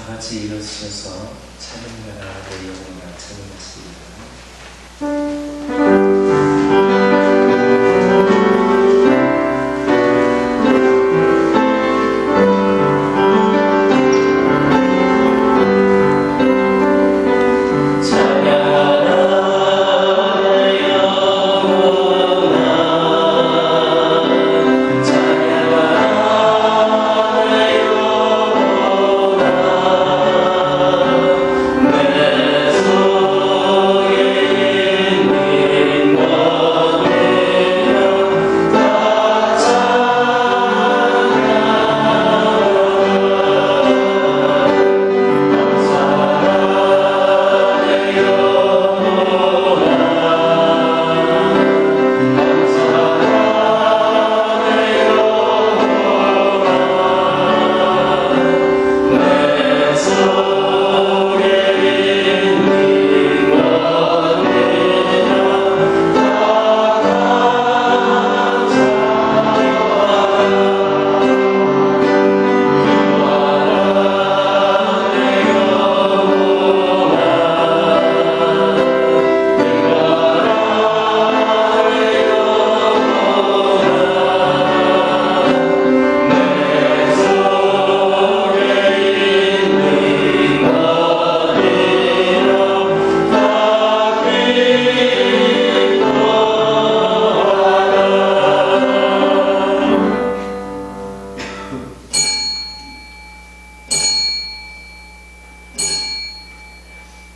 다 같이 일어서셔서 찬양하라 내 영혼아 찬양하십니다.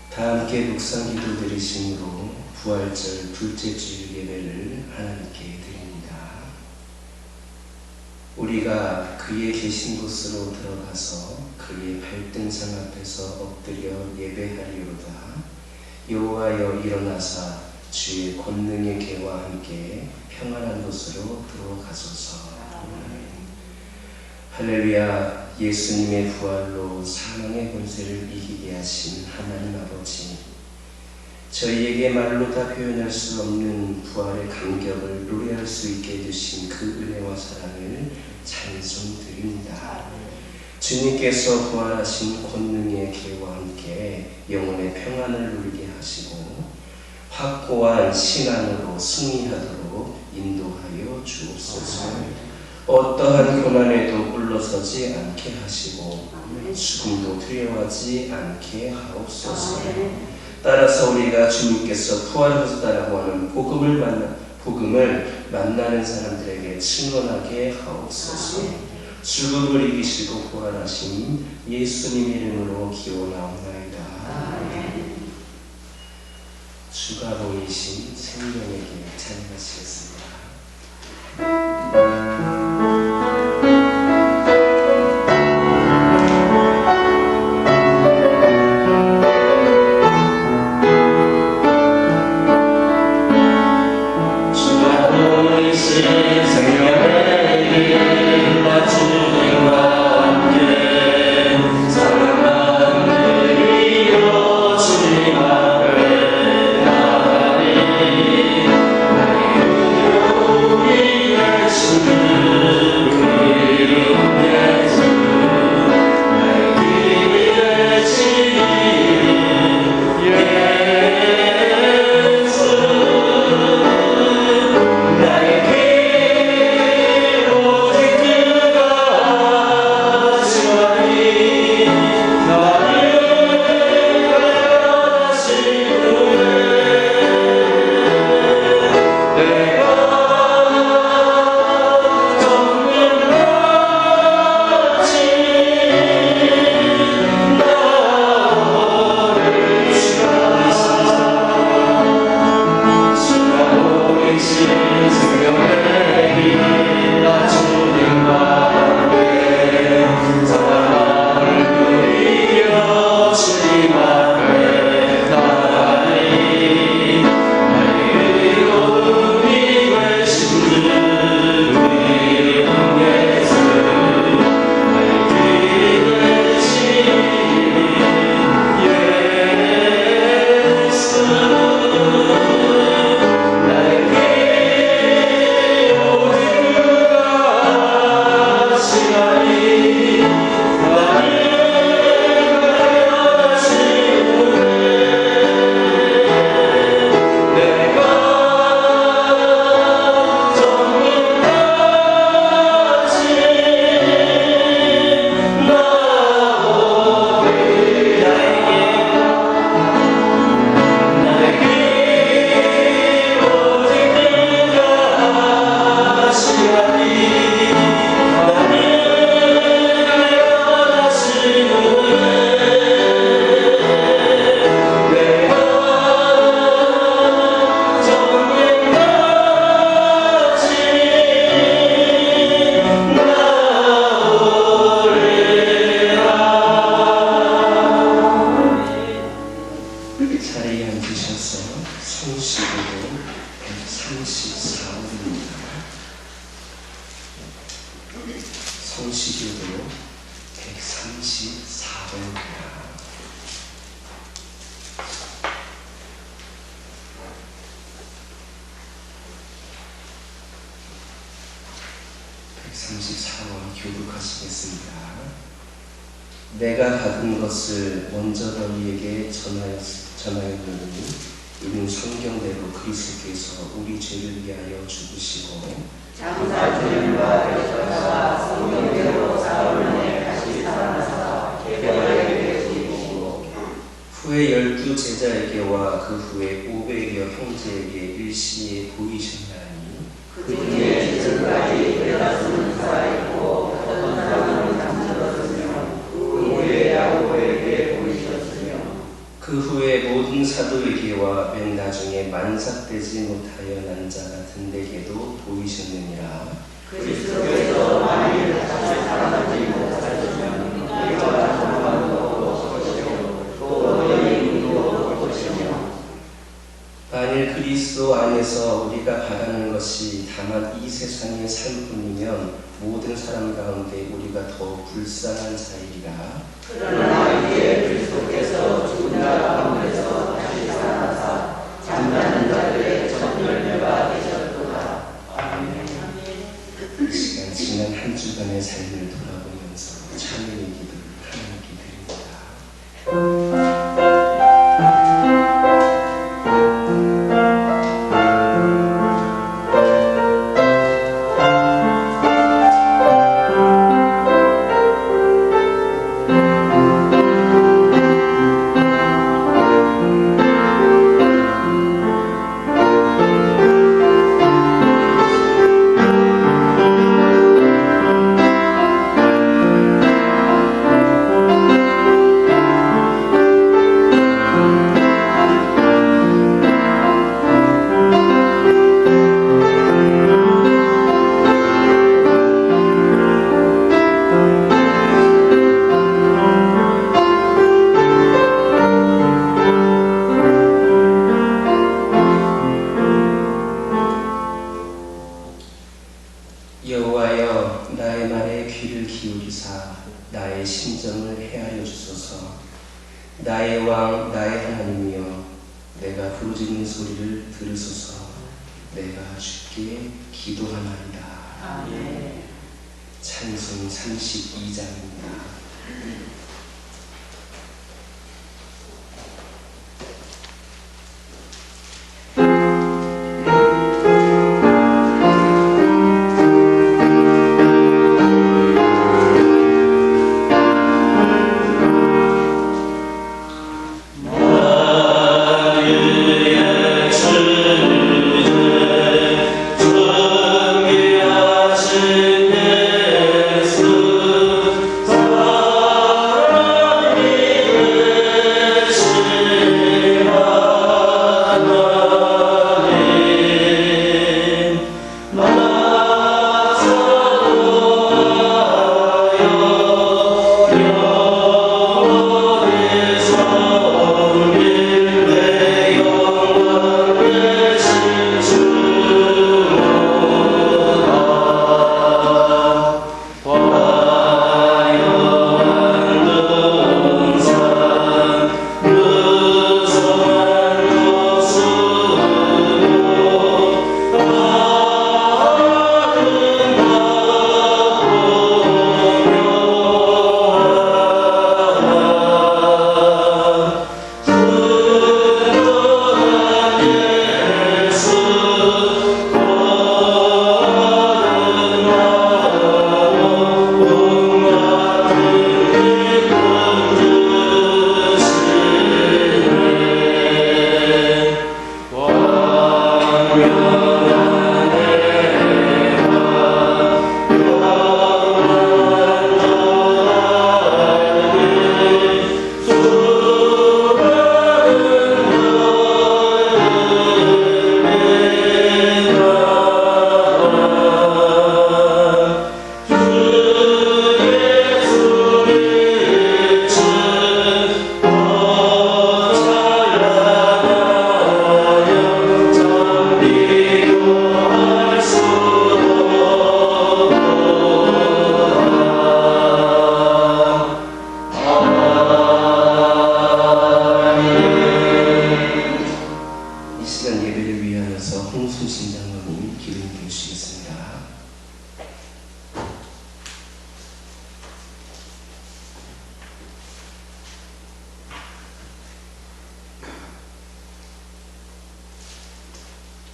다 함께 묵상 기도 드리심으로 부활절 둘째 주일 예배를 하나님께 드립니다. 우리가 그의 계신 곳으로 들어가서 그의 발등상 앞에서 엎드려 예배하리로다. 여호와여 일어나사 주의 권능의 계와 함께 평안한 곳으로 들어가소서. 할렐루야. 예수님의 부활로 사망의 권세를 이기게 하신 하나님 아버지, 저희에게 말로 다 표현할 수 없는 부활의 감격을 노래할 수 있게 해주신 그 은혜와 사랑을 찬송드립니다. 주님께서 부활하신 권능의 계와 함께 영혼의 평안을 누리게 하시고 확고한 신앙으로 승리하도록 인도하여 주옵소서. 어떠한 고난에도 굴러서지 않게 하시고 죽음도 두려워하지 않게 하옵소서. 따라서 우리가 주님께서 부활하셨다라고 하는 복음을 만나는 사람들에게 증언하게 하옵소서. 죽음을 이기시고 부활하신 예수님 이름으로 기원하옵나이다. 주가 보이신 생명의 길 찬양하시겠습니다. 주님 앞에 나가리 할렐루야. 134원 교독하시겠습니다. 내가 받은 것을 먼저 너희에게 전하였느니 이는 성경대로 그리스도께서 우리 죄를 위하여 죽으시고 장사 주님과 되셨다가 성경대로 사흘만에 다시 살아나사 개발에게 죽으시고 후에 12 제자에게와 그 후에 500여 형제에게 일시에 보이셨나니 그 중에 지금까지 깨닫는 자가 있고 어떤 사람은 잠들었으며 그 후에 야고보에게 보이셨으며 그 후에 모든 사도에게와 맨 나중에 만삭되지 못하여 난 자 같은 데게도 보이셨느니라. 그리스도께서 만일 다시 살아나지 못하시면 우리가 조만도 볼 것이요 또 너희 눈도 볼 것이며 만일 그리스도 안에서 우리가 바라는 것이 다만 이 세상의 삶뿐이면 모든 사람 가운데 우리가 더 불쌍한 자이리라. 그러나 이제 그리스도께서 죽은 자 가운데서 다시 살아나사 잠자는 자들의 첫 열매가 되셨도다. 아멘. 이 시간 지난 한 주간의 삶을 돌아보면서 참여의 기도를 하나님께 드립니다. 여호와여 나의 말에 귀를 기울이사 나의 심정을 헤아려 주소서. 나의 왕 나의 하나님이여 내가 부르짖는 소리를 들으소서. 내가 주께 기도하나이다. 아멘. 찬송 32장입니다. 예수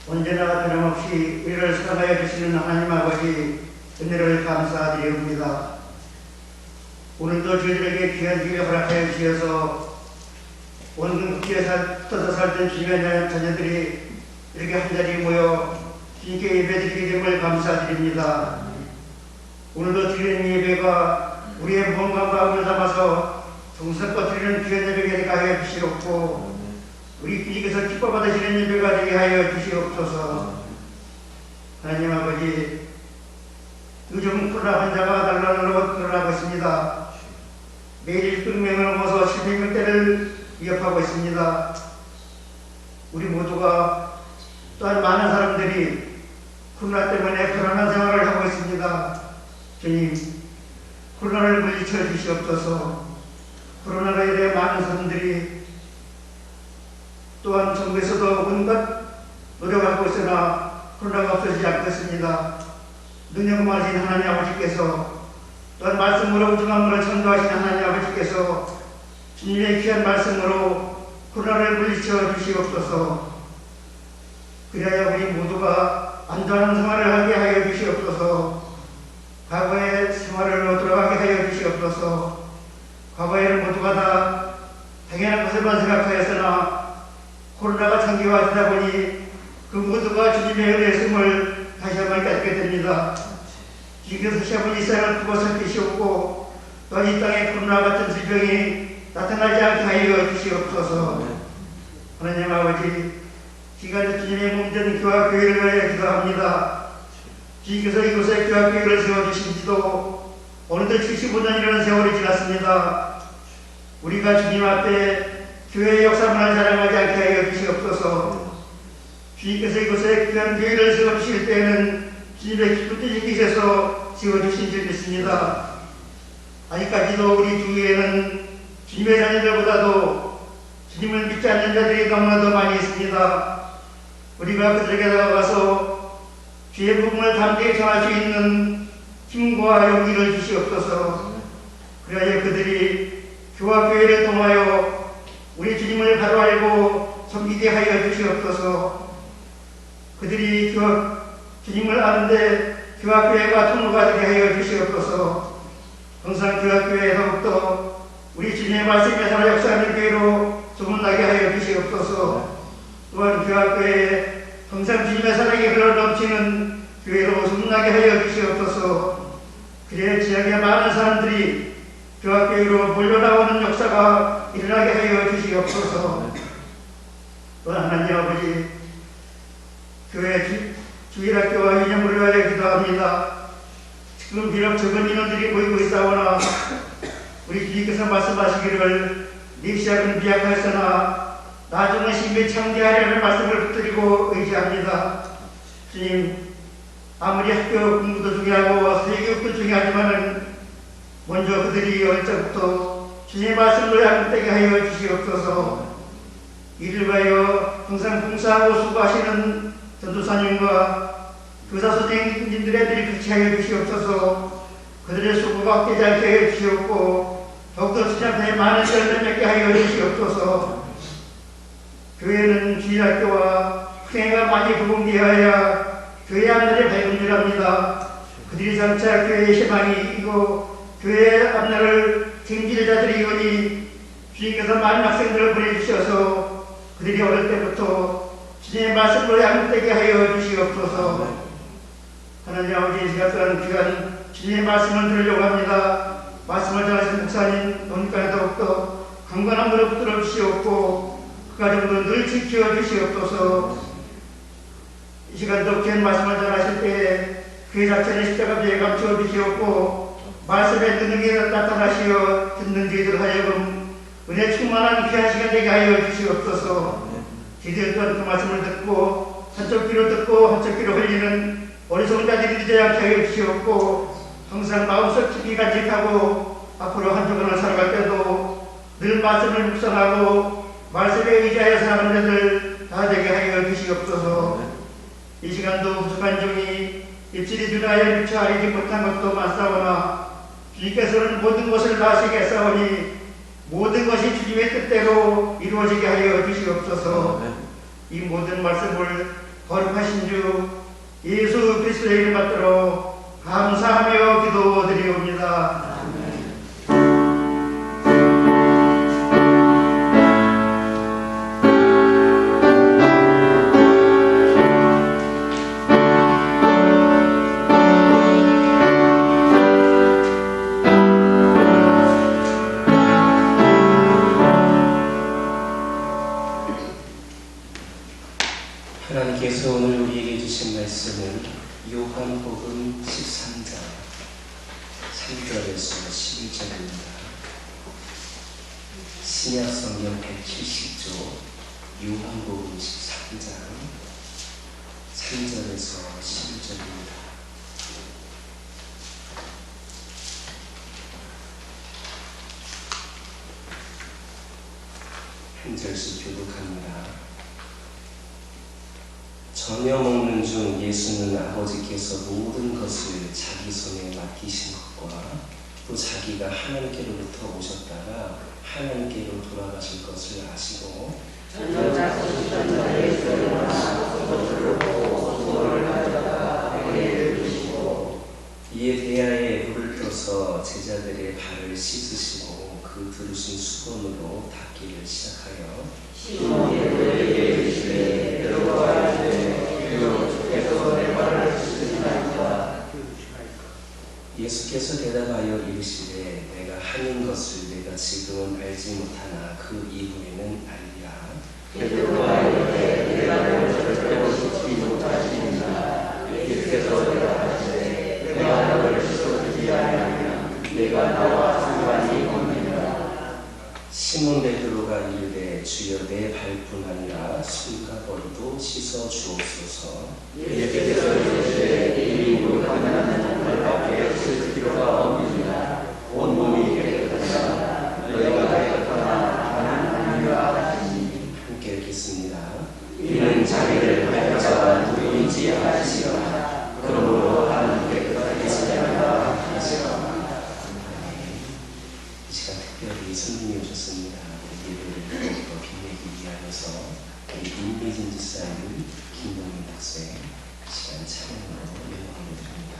언제나 변함없이 우리를 사랑하여 주시는 하나님 아버지 은혜를 감사드립니다. 오늘도 저희들에게 귀한 기회 허락하여 주셔서 온 국지에 떠서 살던 주님의 자녀들이 이렇게 한자리에 모여 주님께 예배드리게 됨을 감사드립니다. 오늘도 드리는 예배가 우리의 몸과 마음을 담아서 정성껏 드리는 귀한 예배가 되게 하여 주시옵고 우리 주님께서 기뻐 받으시는 예배가 되게 하여 주시옵소서. 하나님 아버지, 요즘 코로나 환자가 날로 늘어나고 있습니다. 매일 끔명을 넘어서 700명대를 위협하고 있습니다. 우리 모두가 또한 많은 사람들이 코로나 때문에 불안한 생활을 하고 있습니다. 주님, 코로나를 물리쳐 주시옵소서. 코로나로 인해 많은 사람들이 또한 정부에서도 온갖 노력하고 있으나 코로나가 없어지지 않고 있습니다. 능력만하신 하나님 아버지께서 또한 말씀으로 우중함으로 전도하시는 하나님 아버지께서 주님의 귀한 말씀으로 코로나를 물리쳐 주시옵소서. 그래야 우리 모두가 안전한 생활을 하게 하여 주시옵소서. 과거의 생활을 돌아가게 하여 주시옵소서. 과거에는 모두가 다 당연한 것을만 생각하였으나 코로나가 장기화되다 보니 그 모두가 주님의 은혜였음을 다시 한번 깨닫게 됩니다. 주님께서 다시 한번 이 세상을 두고 살피시옵고 또한 이 땅에 코로나 같은 질병이 나타나지 않게 하여 주시옵소서. 하나님 아버지, 시간에 주님의 몸된 교화교회를 위하여 기도합니다. 주님께서 이곳에 교화교회를 세워주신 지도 어느덧 75년이라는 세월이 지났습니다. 우리가 주님 앞에 교회의 역사만을 자랑하지 않게 하여 주시옵소서. 주님께서 이곳에 귀한 교회를 세워주실 때에는 주님의 기쁜 뜻이 계셔서 세워주신 줄 믿습니다. 아직까지도 우리 주위에는 주님의 자녀들보다도 주님을 믿지 않는 자들이 너무나도 많이 있습니다. 우리가 그들에게 다가가서 주의 복음을 담대히 전할 수 있는 힘과 용기를 주시옵소서. 그래야 그들이 교와 교회를 통하여 우리 주님을 바로 알고 섬기게 하여 주시옵소서. 그들이 주님을 아는데 교학교회가 통로가 되게 하여 주시옵소서. 항상 교학교회에 더욱더 우리 주님의 말씀에 살아 역사하는 교회로 소문나게 하여 주시옵소서. 또한 교학교회에 항상 주님의 사랑이 흘러 넘치는 교회로 소문나게 하여 주시옵소서. 그래야 지역의 많은 사람들이 교학교회로 몰려나오는 역사가 일어나게 하여 주시옵소서. 또한 하나님 아버지, 교회 주일학교와 유년부를 위하여 기도합니다. 지금 비록 적은 인원들이 모이고 있사오나 우리 주님께서 말씀하시기를 네 시작은 비약하였으나 나중은 신비 창대하리라는 말씀을 붙들고 의지합니다. 주님, 아무리 학교 공부도 중요하고 세교육도 중요하지만은 먼저 그들이 어릴 적부터 주님의 말씀을 양되게 하여 주시옵소서. 이를 위하여 항상 봉사하고 수고하시는 전도사님과 교사 선생님들의 애들이 같이 하여 주시옵소서. 그들의 수고가 헛되지 않게 하여 주시옵고 더욱더 신앙사에 많은 열매 맺게 하여 주시옵소서. 교회는 주일학교와 학생회가 많이 부흥되어야 교회 앞날이 밝은 줄 압니다. 그들이 장차 교회의 희망이고 교회의 앞날을 책임질 자들이오니 주님께서 많은 학생들을 보내주셔서 그들이 어릴 때부터 주님의 말씀으로 양육되게 하여 주시옵소서. 하나님 아버지, 제가 또한 귀한 주님의 말씀을 들으려고 합니다. 말씀을 전하신 목사님 노니까 더욱더 강건한 무릎 붙들어 주시옵고 그 가정도 늘 지켜 주시옵소서. 이 시간도 귀한 말씀을 전하실 때에 그 자체는 십자가 비에 감추어 주시옵고 말씀의 능력이 나타나시어 듣는 저희들 하여금 은혜 충만한 귀한 시간 되게 하여 주시옵소서. 저희들 또한 그 말씀을 듣고 한쪽 귀로 듣고 한쪽 귀로 흘리는 어리석은 자들이 되지 않게 하여 주시옵고 항상 마음속 깊이 간직하고 앞으로 한쪽으로 살아갈 때도 늘 말씀을 묵상하고 말씀에 의지하여 살아가는 자들 다 되게 하여 주시옵소서. 이 시간도 부족한 종이 입술이 눈하여 미처 알리지 못한 것도 많사오나 주님께서는 모든 것을 다하시게 했사오니 모든 것이 주님의 뜻대로 이루어지게 하여 주시옵소서. 이 모든 말씀을 거룩하신 주 예수 그리스도의 이름 받들어 감사하며 기도드리옵니다. 하나님께서 오늘 우리에게 주신 말씀은 요한복음 13장 3절에서 11절입니다. 신약성경 170조 요한복음 13장 3절에서 11절입니다. 한 절씩 교독합니다. 저녁 먹는 중 예수는 아버지께서 모든 것을 자기 손에 맡기신 것과 또 자기가 하나님께로부터 오셨다가 하나님께로 돌아가실 것을 아시고 이에 대하에 물을 떠서 제자들의 발을 씻으시고 그 두르신 수건으로 닦기를 시작하여 시몬에게 이르시되 예수께서 대답하여 이르시되 내가 하는 것을 내가 지금은 알지 못하나 그 이후에는 알리라. 베드로가 이르되 내가 너를 절대로 씻지 못하시니라. 예수께서 대답하시되 내가 너를 씻어주지 아니하면 내가 나와 상관이 없느니라. 시몬 베드로가 이르되 주여 내 발뿐 아니라 손과 머리도 씻어 주옵소서. 예수께서 이르시되 이미 물하면 발밖에 씻을 필요가 없느니라. 온몸이 깨끗하다. 너희가 깨끗하나 나는 아니라 하시니. 함께 읽겠습니다. 이는 자기를 발자가 누구인지 아시거나 그러므로 나는 깨끗하게 하리라 하시거나. 이 시간 특별히 손님이 오셨습니다. 우리 예배를 더 빛내기 위하여서 우리 임미진 집사님, 김동민 박사의 시간 찬양으로 영광을 드립니다.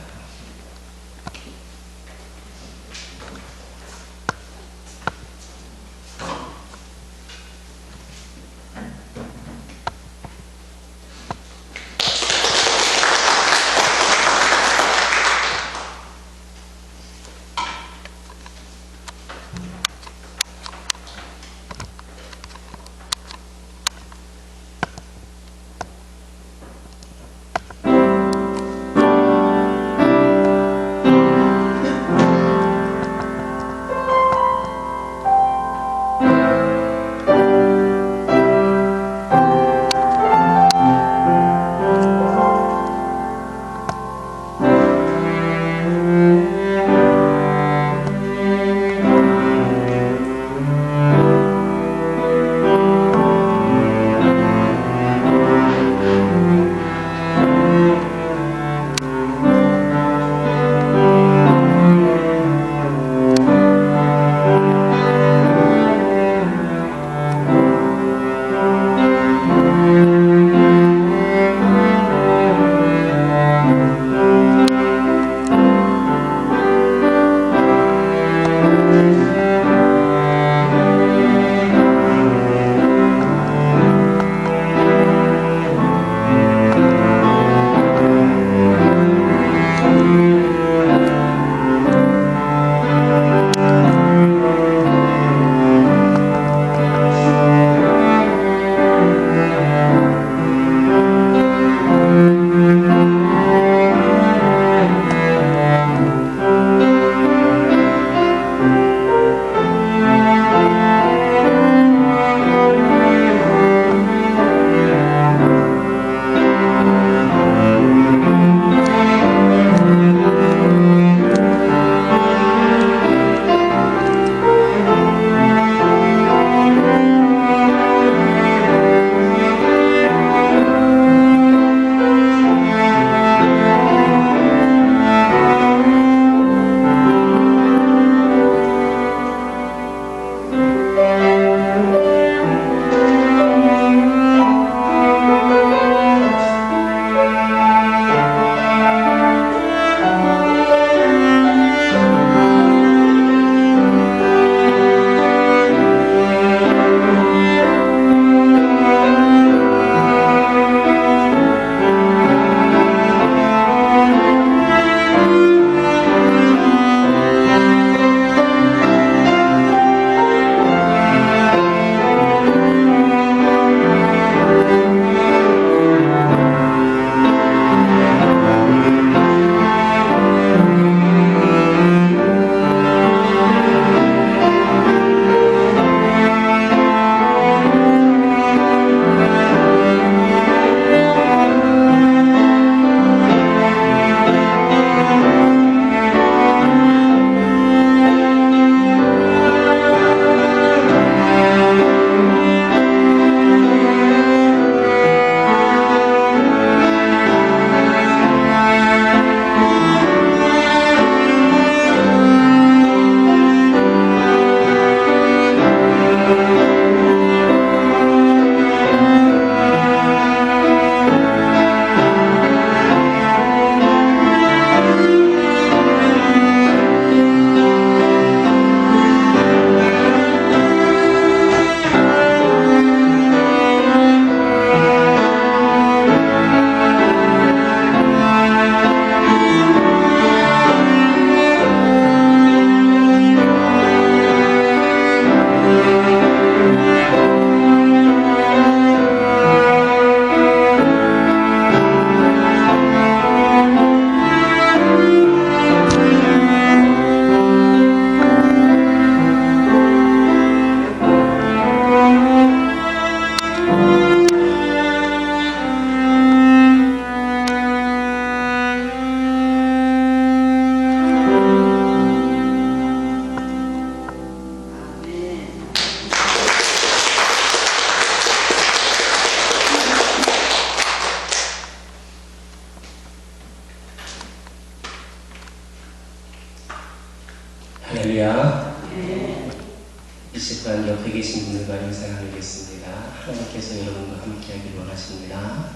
이 시간 옆에 계신 분들과 인사를 나누겠습니다. 하나님께서 여러분과 함께하길 원하십니다.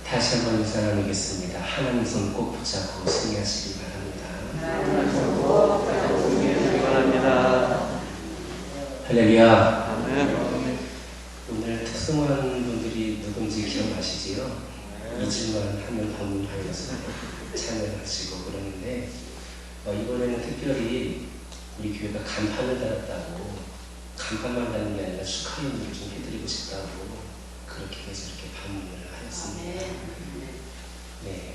다시 한번 인사 나누겠습니다. 하나님 손 꼭 붙잡고 승리하시기 바랍니다. 할렐루야. 오늘 특성한 분들이 누군지 기억나시지요? 2주만 하면 방문하여서 찬양하시고 그러는데 이번에는 특별히 우리 교회가 간판을 달았다고, 간판만 다는 게 아니라 축하 인사를 좀 해드리고 싶다고 그렇게 해서 이렇게 방문을 하였습니다. 네,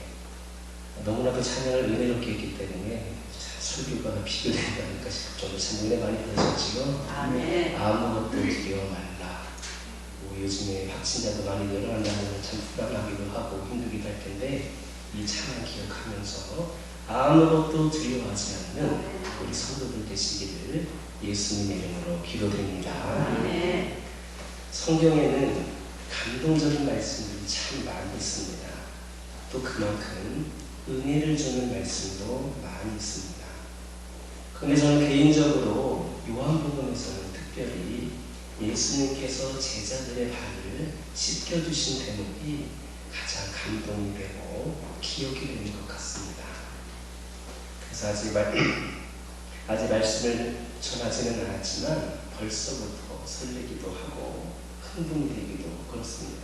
너무나도 찬양을 은혜롭게 했기 때문에 설교가 비교되지 않을까 싶을 정도로 참 은혜 많이 받으셨지요? 아무것도 두려워 말라. 요즘에 확진자도 많이 늘어난다는 참 불안하기도 하고 힘들기도 할 텐데 이 찬양 기억하면서 아무것도 두려워하지 않는 우리 성도들 되시기를 예수님의 이름으로 기도드립니다. 성경에는 감동적인 말씀들이 참 많이 있습니다. 또 그만큼 은혜를 주는 말씀도 많이 있습니다. 그런데 저는 개인적으로 요한복음에서는 특별히 예수님께서 제자들의 발을 씻겨주신 대목이 가장 감동이 되고 기억이 되는 것 같습니다. 그래서 아직 말씀을 전하지는 않았지만 벌써부터 설레기도 하고 흥분이 되기도 그렇습니다.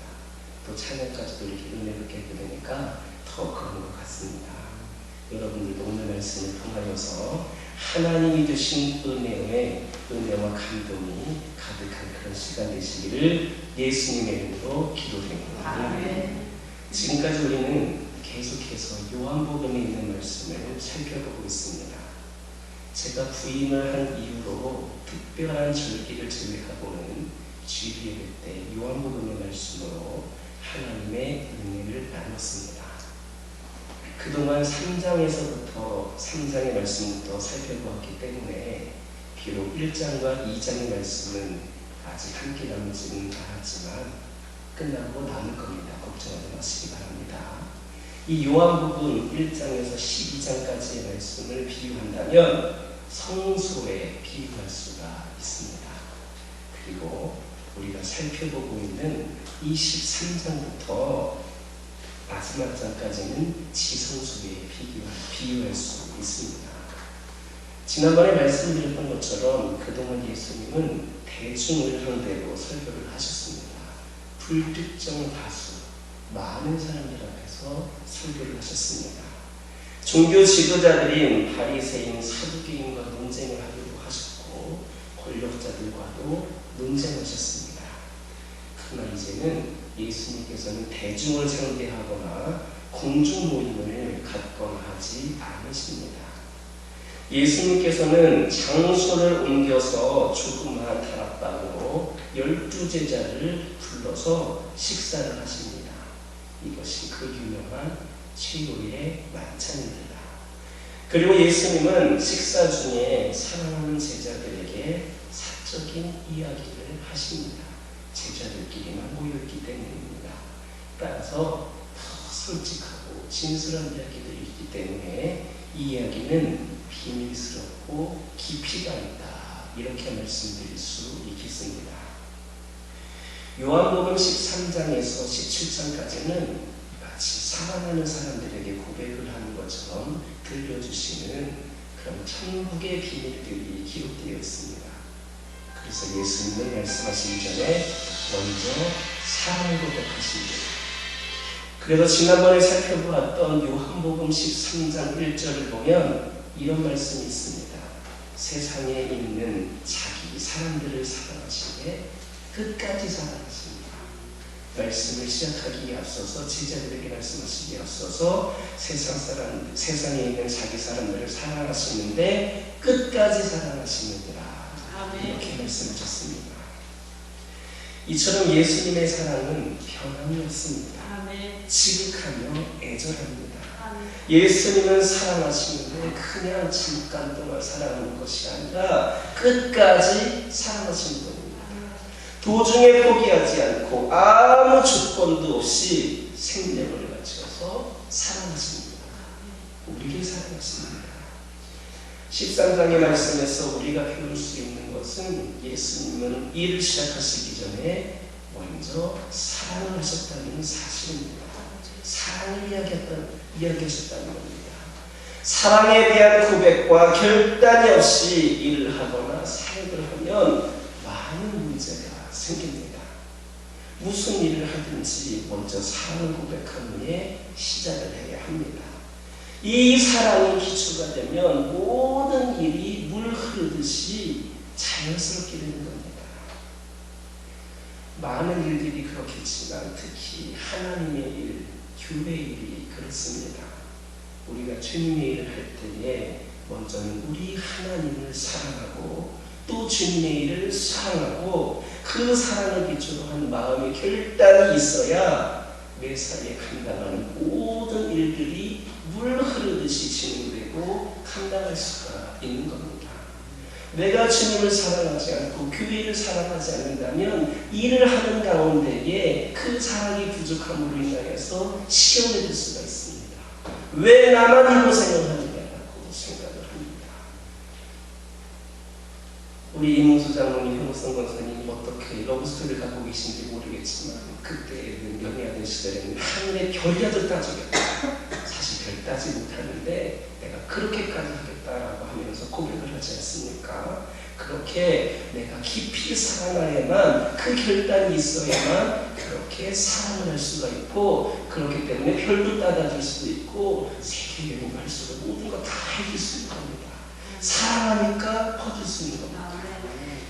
또 찬양까지도 이렇게 은혜롭게 하게 되니까 더 그런 것 같습니다. 여러분들도 오늘 말씀을 통하여서 하나님이 주신 은혜와 감동이 가득한 그런 시간 되시기를 예수님의 이름으로 기도드립니다. 지금까지 우리는 계속해서 요한복음에 있는 말씀을 살펴보고 있습니다. 제가 부임을 한 이후로 특별한 절기를 제외하고는 주일예배 때 요한복음의 말씀으로 하나님의 은혜를 나눴습니다. 그동안 3장의 말씀부터 살펴보았기 때문에 비록 1장과 2장의 말씀은 아직 함께 나누지는 않았지만 끝나고 남을 겁니다. 걱정하지 마시기 바랍니다. 이 요한복음 1장에서 12장까지의 말씀을 비유한다면 성소에 비유할 수가 있습니다. 그리고 우리가 살펴보고 있는 23장부터 마지막 장까지는 지성소에 비유할 수 있습니다. 지난번에 말씀드렸던 것처럼 그동안 예수님은 대중을 상대로 설교를 하셨습니다. 불특정 다수, 많은 사람들 앞에서 설교를 하셨습니다. 종교 지도자들인 바리새인, 사두개인과 논쟁을 하기도 하셨고 권력자들과도 논쟁하셨습니다. 그러나 이제는 예수님께서는 대중을 상대하거나 공중 모임을 갖거나 하지 않으십니다. 예수님께서는 장소를 옮겨서 조그마한 다락방으로 12제자를 불러서 식사를 하십니다. 이것이 그 유명한 최후의 만찬입니다. 그리고 예수님은 식사 중에 사랑하는 제자들에게 사적인 이야기를 하십니다. 제자들끼리만 모여있기 때문입니다. 따라서 더 솔직하고 진솔한 이야기들이 있기 때문에 이 이야기는 비밀스럽고 깊이가 있다, 이렇게 말씀드릴 수 있겠습니다. 요한복음 13장에서 17장까지는 마치 사랑하는 사람들에게 고백을 하는 것처럼 들려주시는 그런 천국의 비밀들이 기록되어 있습니다. 그래서 예수님은 말씀하시기 전에 먼저 사랑을 고백하십니다. 그래서 지난번에 살펴보았던 요한복음 13장 1절을 보면 이런 말씀이 있습니다. 세상에 있는 자기 사람들을 사랑하시되 끝까지 사랑하십니다. 말씀을 시작하기에 앞서서 제자들에게 말씀하시기에 앞서서 세상에 있는 자기 사람들을 사랑하시는데 끝까지 사랑하시느니라, 이렇게 말씀하셨습니다. 이처럼 예수님의 사랑은 변함이 없습니다. 지극하며 애절합니다. 예수님은 사랑하시는데 그냥 잠깐 동안 사랑하는 것이 아니라 끝까지 사랑하시는 분입니다. 도중에 포기하지 않고 아무 조건도 없이 생명을 바쳐서 사랑하십니다. 우리 우리를 사랑하십니다. 13장의 말씀에서 우리가 배울 수 있는 것은 예수님은 일을 시작하시기 전에 먼저 사랑을 하셨다는 사실입니다. 사랑을 이야기하셨다는 겁니다. 사랑에 대한 고백과 결단이 없이 일을 하거나 사역을 하면 많은 문제가 생깁니다. 무슨 일을 하든지 먼저 사랑을 고백한 후에 시작을 해야 합니다. 이 사랑이 기초가 되면 모든 일이 물 흐르듯이 자연스럽게 되는 겁니다. 많은 일들이 그렇겠지만 특히 하나님의 일, 교회 일이 그렇습니다. 우리가 주님의 일을 할 때에 먼저는 우리 하나님을 사랑하고 또 주님의 일을 사랑하고 그 사랑을 기초로 한 마음의 결단이 있어야 매사에 감당하는 모든 일들이 물 흐르듯이 진행되고 감당할 수가 있는 겁니다. 내가 주님을 사랑하지 않고 교회를 사랑하지 않는다면 일을 하는 가운데에 그 사랑이 부족함으로 인하여서 시험에 들 수가 있습니다. 왜 나만 이 고생을 하느냐고 생각을 합니다. 우리 이문수 장로님, 현옥성 권사님 어떻게 러브스토리를 갖고 계신지 모르겠지만 그때는 연애하던 시절에는 하늘의 별이라도 따지겠다. 사실 별 따지 못하는데 내가 그렇게까지 하겠다라고 하면서 고백을 하지 않습니까? 그렇게 내가 깊이 사랑하야만 그 결단이 있어야만 그렇게 사랑을 할 수가 있고 그렇기 때문에 별도 따라줄 수도 있고 세계 여행도 할 수가 모든 거 다 해줄 수 있는 겁니다. 사랑하니까 퍼줄 수 있는 겁니다.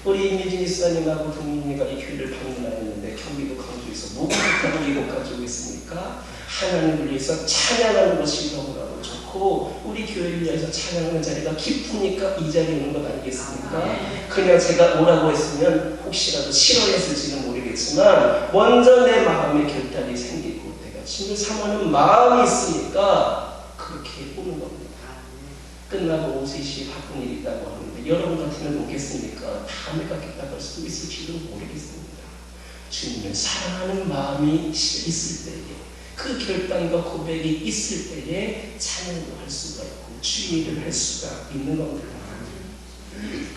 우리 임예진 이사님하고 동민이가 이 교회를 방문하였는데 경기도 광주에서 뭐가 이곳 가지고 있습니까? 하나님을 위해서 찬양하는 것이 너무나도 좋고 우리 교회를 위해서 찬양하는 자리가 기쁘니까 이 자리에 오는 것 아니겠습니까? 그냥 제가 오라고 했으면 혹시라도 싫어했을지는 모르겠지만 먼저 내 마음의 결단이 생기고 내가 주님을 사모하는 마음이 있으니까 그렇게 오는 겁니다. 끝나고 3시 바쁜 일이 있다고 하는데 여러분 같으면 오겠습니까? 다음에 가겠다고 할 수도 있을지도 모르겠습니다. 주님을 사랑하는 마음이 있을 때에 그 결단과 고백이 있을 때에 찬양을 할 수가 있고 주의를 할 수가 있는 겁니다.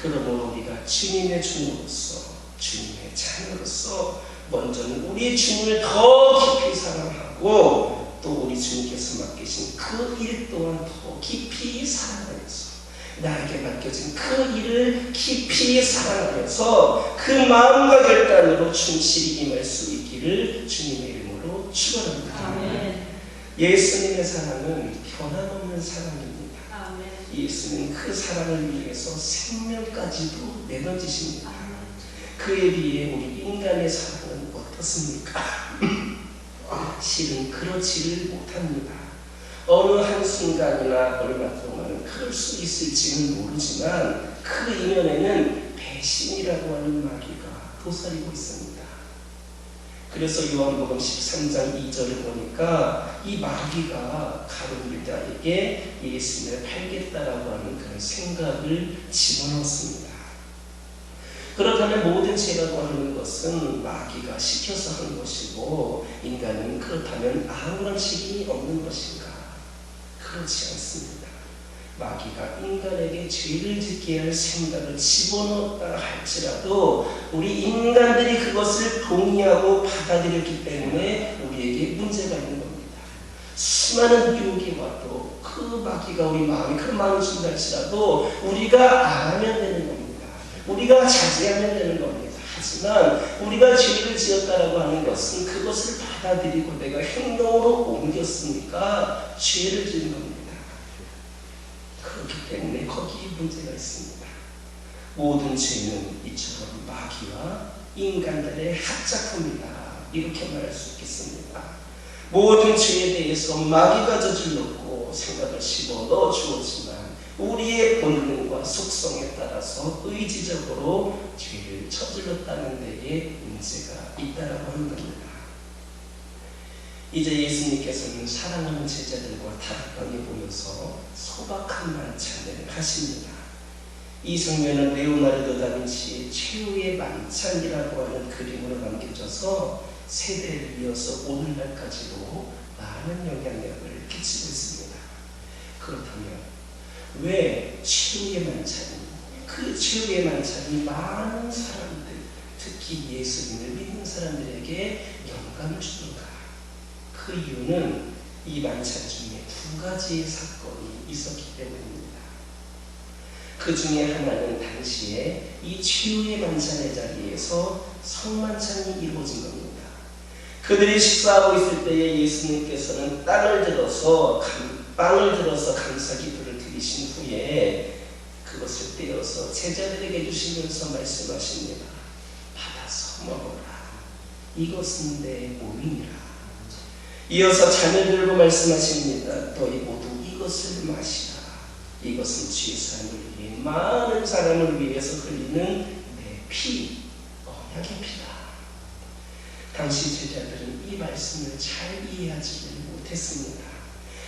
그러므로 우리가 주님의 종으로서 주님의 자녀로서 먼저는 우리 주님을 더 깊이 사랑하고 또 우리 주님께서 맡기신 그 일 또한 더 깊이 사랑하여서 나에게 맡겨진 그 일을 깊이 사랑하여서 그 마음과 결단으로 충실히 임할 수 있기를 주님의 이름으로 축원합니다. 아멘. 예수님의 사랑은 변함없는 사랑입니다. 아멘. 예수는 그 사랑을 위해서 생명까지도 내던지십니다. 아멘. 그에 비해 우리 인간의 사랑은 어떻습니까? 실은 그렇지를 못합니다. 어느 한순간이나 얼마 동안은 그럴 수 있을지는 모르지만 그 이면에는 배신이라고 하는 마귀가 도사리고 있습니다. 그래서 요한복음 13장 2절을 보니까 이 마귀가 가룟 유다에게 예수님을 팔겠다라고 하는 그런 생각을 집어넣습니다. 그렇다면 모든 죄라고 하는 것은 마귀가 시켜서 하는 것이고 인간은 그렇다면 아무런 책임이 없는 것인가? 그렇지 않습니다. 마귀가 인간에게 죄를 짓게 할 생각을 집어넣었다 할지라도 우리 인간들이 그것을 동의하고 받아들였기 때문에 우리에게 문제가 있는 겁니다. 수많은 유혹이 와도 그 마귀가 우리 마음에 큰 마음을 준다 할지라도 우리가 안 하면 되는 겁니다. 우리가 자제하면 되는 겁니다. 하지만 우리가 죄를 지었다라고 하는 것은 그것을 받아들이고 내가 행동으로 옮겼으니까 죄를 지은 겁니다. 그렇기 때문에 거기에 문제가 있습니다. 모든 죄는 이처럼 마귀와 인간들의 합작합니다. 이렇게 말할 수 있겠습니다. 모든 죄에 대해서 마귀가 저질렀고 생각을 집어넣어 주었지만 우리의 본능과 속성에 따라서 의지적으로 죄를 저질렀다는 데에 문제가 있다라고 하는 겁니다. 이제 예수님께서는 사랑하는 제자들과 다락방에 모여서 소박한 만찬을 하십니다. 이 장면은 레오나르도 다빈치의 최후의 만찬이라고 하는 그림으로 남겨져서 세대를 이어서 오늘날까지도 많은 영향력을 끼치고 있습니다. 그 그렇다면 왜 최후의 만찬이, 그 최후의 만찬이 많은 사람들, 특히 예수님을 믿는 사람들에게 영감을 주는가? 그 이유는 이 만찬 중에 두 가지의 사건이 있었기 때문입니다. 그 중에 하나는 당시에 이 최후의 만찬의 자리에서 성만찬이 이루어진 겁니다. 그들이 식사하고 있을 때에 예수님께서는 빵을 들어서 감사기도를 드리신 후에 그것을 떼어서 제자들에게 주시면서 말씀하십니다. 받아서 먹어라. 이것은 내 몸이니라. 이어서 잔을 들고 말씀하십니다. 너희 모두 이것을 마시라. 이것은 죄사함을 위해 많은 사람을 위해서 흘리는 내 피, 언약의 피다. 당시 제자들은 이 말씀을 잘 이해하지를 못했습니다.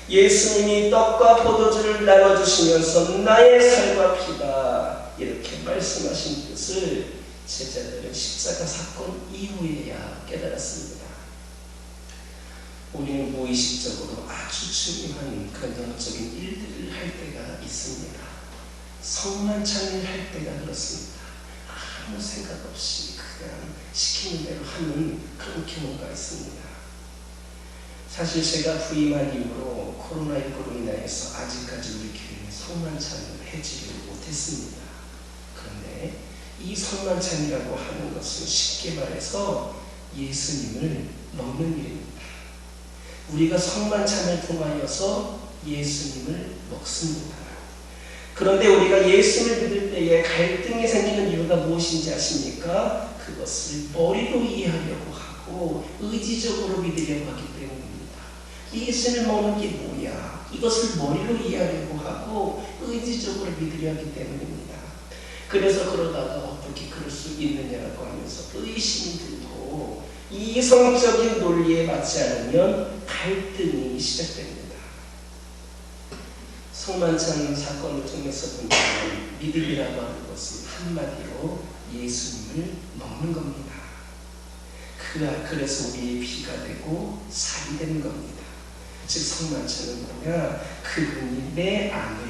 예수님이 떡과 포도주를 나눠주시면서 나의 살과 피다 이렇게 말씀하신 뜻을 제자들은 십자가 사건 이후에야 깨달았습니다. 우리는 무의식적으로 아주 중요한 그런 영적인 일들을 할 때가 있습니다. 성만찬을 할 때가 그렇습니다. 아무 생각 없이 그냥 시키는 대로 하는 그런 경우가 있습니다. 사실 제가 부임한 이후로 코로나19로 인하여서 아직까지 우리 교회는 성만찬을 해지를 못했습니다. 그런데 이 성만찬이라고 하는 것은 쉽게 말해서 예수님을 먹는 일입니다. 우리가 성만찬을 통하여서 예수님을 먹습니다. 그런데 우리가 예수를 믿을 때에 갈등이 생기는 이유가 무엇인지 아십니까? 그것을 머리로 이해하려고 하고 의지적으로 믿으려고 하기 때문입니다. 예수를 먹는 게 뭐야? 이것을 머리로 이해하려고 하고 의지적으로 믿으려 하기 때문입니다. 그래서 그러다가 어떻게 그럴 수 있느냐고 하면서 의심이 들고 이성적인 논리에 맞지 않으면 갈등이 시작됩니다. 성만찬 사건을 통해서 보면 믿음이라고 하는 것은 한마디로 예수님을 먹는 겁니다. 그래서 우리의 피가 되고 살이 되는 겁니다. 즉 성만찬은 뭐냐? 그분이 내 안에,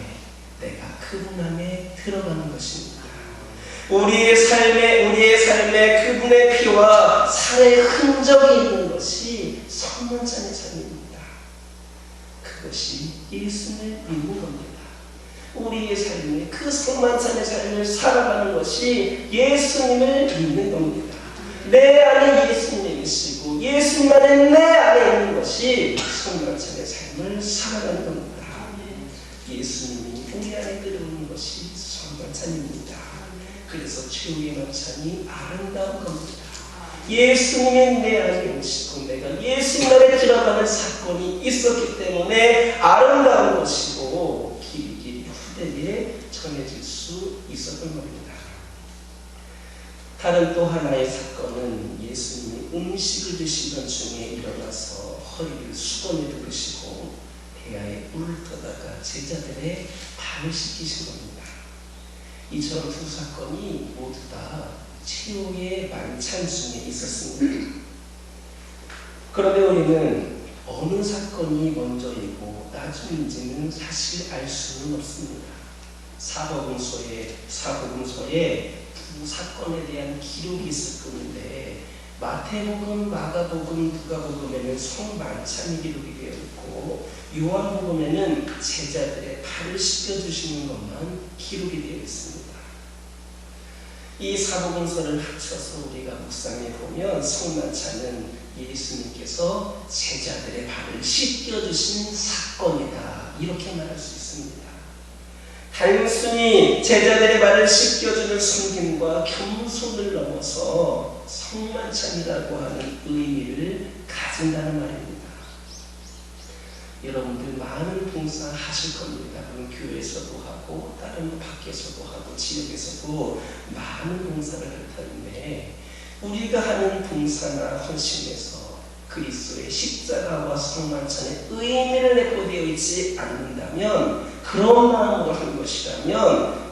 내가 그분 안에 들어가는 것입니다. 우리의 삶에 그분의 피와 살의 흔적이 있는 것이 성만찬의 삶입니다. 그것이 예수를 믿는 겁니다. 우리의 삶에 그 성만찬의 삶을 살아가는 것이 예수님을 믿는 겁니다. 내 안에 예수님이 계시고 예수님 안에 내 안에 있는 것이 성만찬의 삶을 살아가는 겁니다. 예수님이 우리 안에 들어오는 것이 성만찬입니다. 그래서 최후의 만찬이 아름다운 겁니다. 예수님이 내 안에 오시고 내가 예수님 안에 들어가는 사건이 있었기 때문에 아름다운 것이고 길이 후대에 전해질 수 있었던 겁니다. 다른 또 하나의 사건은 예수님이 음식을 드시던 중에 일어나서 허리를 수건에 두르시고 대야에 물을 떠다가 제자들의 발을 씻기신 겁니다. 이처럼 두 사건이 모두 다 최후의 만찬 중에 있었습니다. 그런데 우리는 어느 사건이 먼저이고 나중인지는 사실 알 수는 없습니다. 사복음서에 두 사건에 대한 기록이 있을 뿐인데 마태복음, 마가복음, 누가복음에는 성만찬이 기록이 되어 있고 요한복음에는 제자들의 발을 씻겨주시는 것만 기록이 되어 있습니다. 이 사복음서를 합쳐서 우리가 묵상해 보면 성만찬은 예수님께서 제자들의 발을 씻겨주신 사건이다 이렇게 말할 수 있습니다. 단순히 제자들의 발을 씻겨주는 섬김과 겸손을 넘어서 성만찬이라고 하는 의미를 가진다는 말입니다. 여러분들 많은 봉사 하실 겁니다. 물론 교회에서도 하고 다른 밖에서도 하고 지역에서도 많은 봉사를 할 텐데 우리가 하는 봉사나 헌신에서 그리스도의 십자가와 성만찬의 의미를 내포되어 있지 않는다면 그런 마음으로 한 것이라면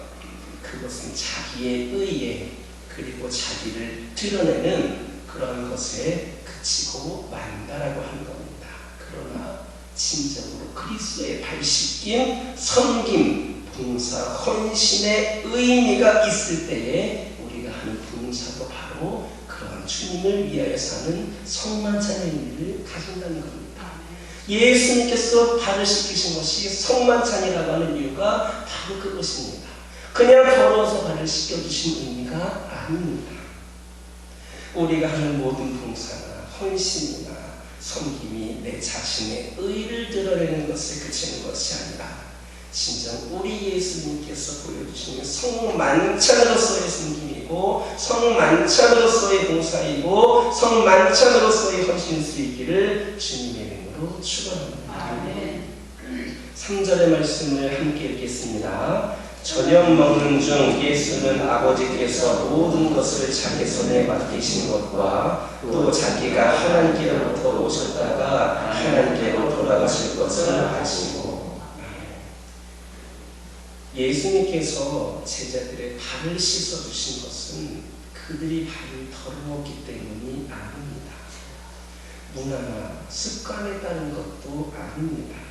그것은 자기의 의에 그리고 자기를 드러내는 그런 것에 그치고 만다라고 하는 겁니다. 그러나 진정으로 그리스도의 발 씻김, 섬김, 봉사, 헌신의 의미가 있을 때에 우리가 하는 봉사도 바로 그러한 주님을 위하여 사는 성만찬의 의미를 가진다는 겁니다. 예수님께서 발을 씻기신 것이 성만찬이라고 하는 이유가 바로 그것입니다. 그냥 걸어서 발을 씻겨주신 의미가 아닙니다. 우리가 하는 모든 봉사나 헌신이나 섬김이 내 자신의 의를 드러내는 것에 그치는 것이 아니라 진정 우리 예수님께서 보여주시는 성만찬으로서의 섬김이고 성만찬으로서의 봉사이고 성만찬으로서의 헌신일 수 있기를 주님의 이름으로 축원합니다. 3절의 말씀을 함께 읽겠습니다. 저녁 먹는 중 예수는 아버지께서 모든 것을 자기 손에 맡기신 것과 또 자기가 하나님께로부터 오셨다가 하나님께로 돌아가실 것을 아시고, 예수님께서 제자들의 발을 씻어주신 것은 그들이 발을 더러웠기 때문이 아닙니다. 문화나 습관에 따른 것도 아닙니다.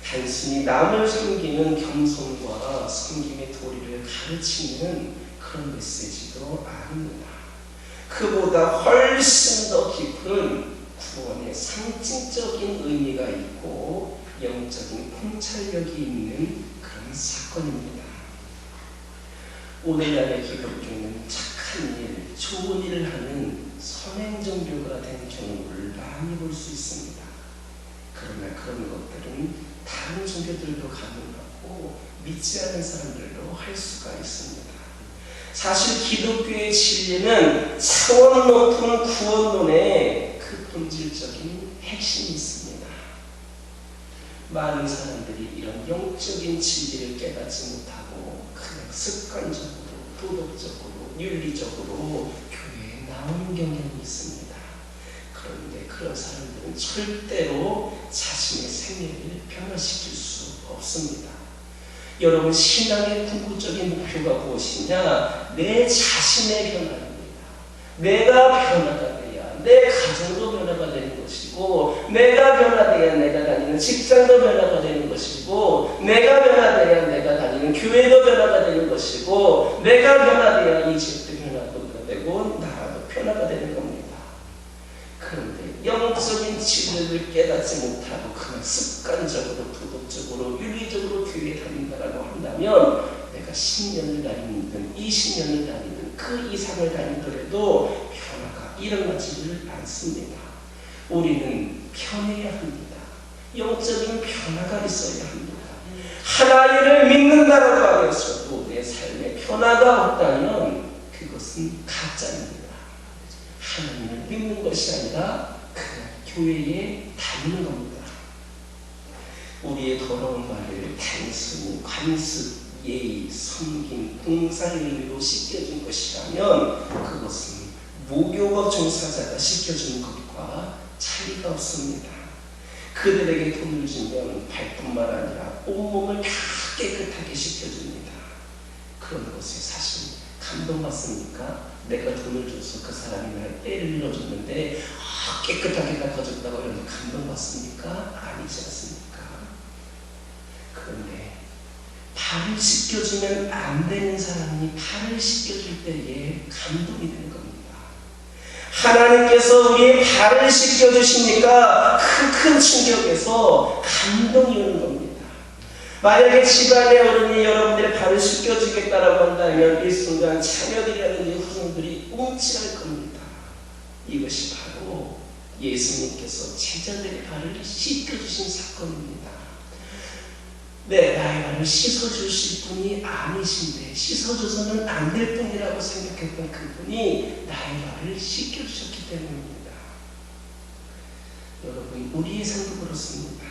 단순히 남을 섬기는 겸손과 섬김의 도리를 가르치는 그런 메시지도 아닙니다. 그보다 훨씬 더 깊은 구원의 상징적인 의미가 있고 영적인 통찰력이 있는 그런 사건입니다. 오늘날의 기독교는 착한 일, 좋은 일을 하는 선행 종교가 된 경우를 많이 볼 수 있습니다. 그러나 그런 것들은 다른 종교들도 가능하고 믿지 않은 사람들도 할 수가 있습니다. 사실 기독교의 진리는 차원 높은 구원론의 그 본질적인 핵심이 있습니다. 많은 사람들이 이런 영적인 진리를 깨닫지 못하고 그냥 습관적으로, 도덕적으로, 윤리적으로 교회에 나오는 경향이 있습니다. 그런데 그런 사람들은 절대로 자신의 생애를 변화시킬 수 없습니다. 여러분, 신앙의 궁극적인 목표가 무엇이냐? 내 자신의 변화입니다. 내가 변화가 돼야 내 가정도 변화가 되는 것이고, 내가 변화돼야 내가 다니는 직장도 변화가 되는 것이고, 내가 변화돼야 내가 다니는 교회도 변화가 되는 것이고, 내가 변화돼야 이 지역도 변화가 되고 나라도 변화가 되는 겁니다. 그런데 영적인 진리를 깨닫지 못하고 그냥 습관적으로, 도덕적으로, 윤리적으로 교회에 다닌다라고 한다면 내가 10년을 다니든 20년을 다니든 그 이상을 다니더라도 변화가 일어나지를 않습니다. 우리는 변해야 합니다. 영적인 변화가 있어야 합니다. 하나님을 믿는다라고 하면서도 내 삶에 변화가 없다면 그것은 가짜입니다. 하나님을 믿는 것이 아니라 그냥 교회에 다니는 겁니다. 우리의 더러운 말을 단순히 관습, 예의, 섬김, 봉사의 의미로 씻겨준 것이라면 그것은 목욕업 종사자가 씻겨준 것과 차이가 없습니다. 그들에게 돈을 주면 발뿐만 아니라 온몸을 다 깨끗하게 씻겨줍니다. 그런 것에 사실 감동받습니까? 내가 돈을 줘서 그 사람이 나의 때를 밀어줬는데 깨끗하게 닦아줬다고 이러면 감동받습니까? 아니지 않습니까? 그런데 발을 씻겨주면 안 되는 사람이 발을 씻겨줄 때에 감동이 되는 겁니다. 하나님께서 우리의 발을 씻겨주시니까 큰 충격에서 감동이 오는 겁니다. 만약에 집안의 어른이 여러분들의 발을 씻겨주겠다라고 한다면 일순간 자녀들이라든지 후손들이 움찔할 겁니다. 이것이 바로 예수님께서 제자들의 발을 씻겨주신 사건입니다. 네, 나의 발을 씻어주실 분이 아니신데 씻어줘서는 안 될 뿐이라고 생각했던 그분이 나의 발을 씻겨주셨기 때문입니다. 여러분, 우리의 삶도 그렇습니다.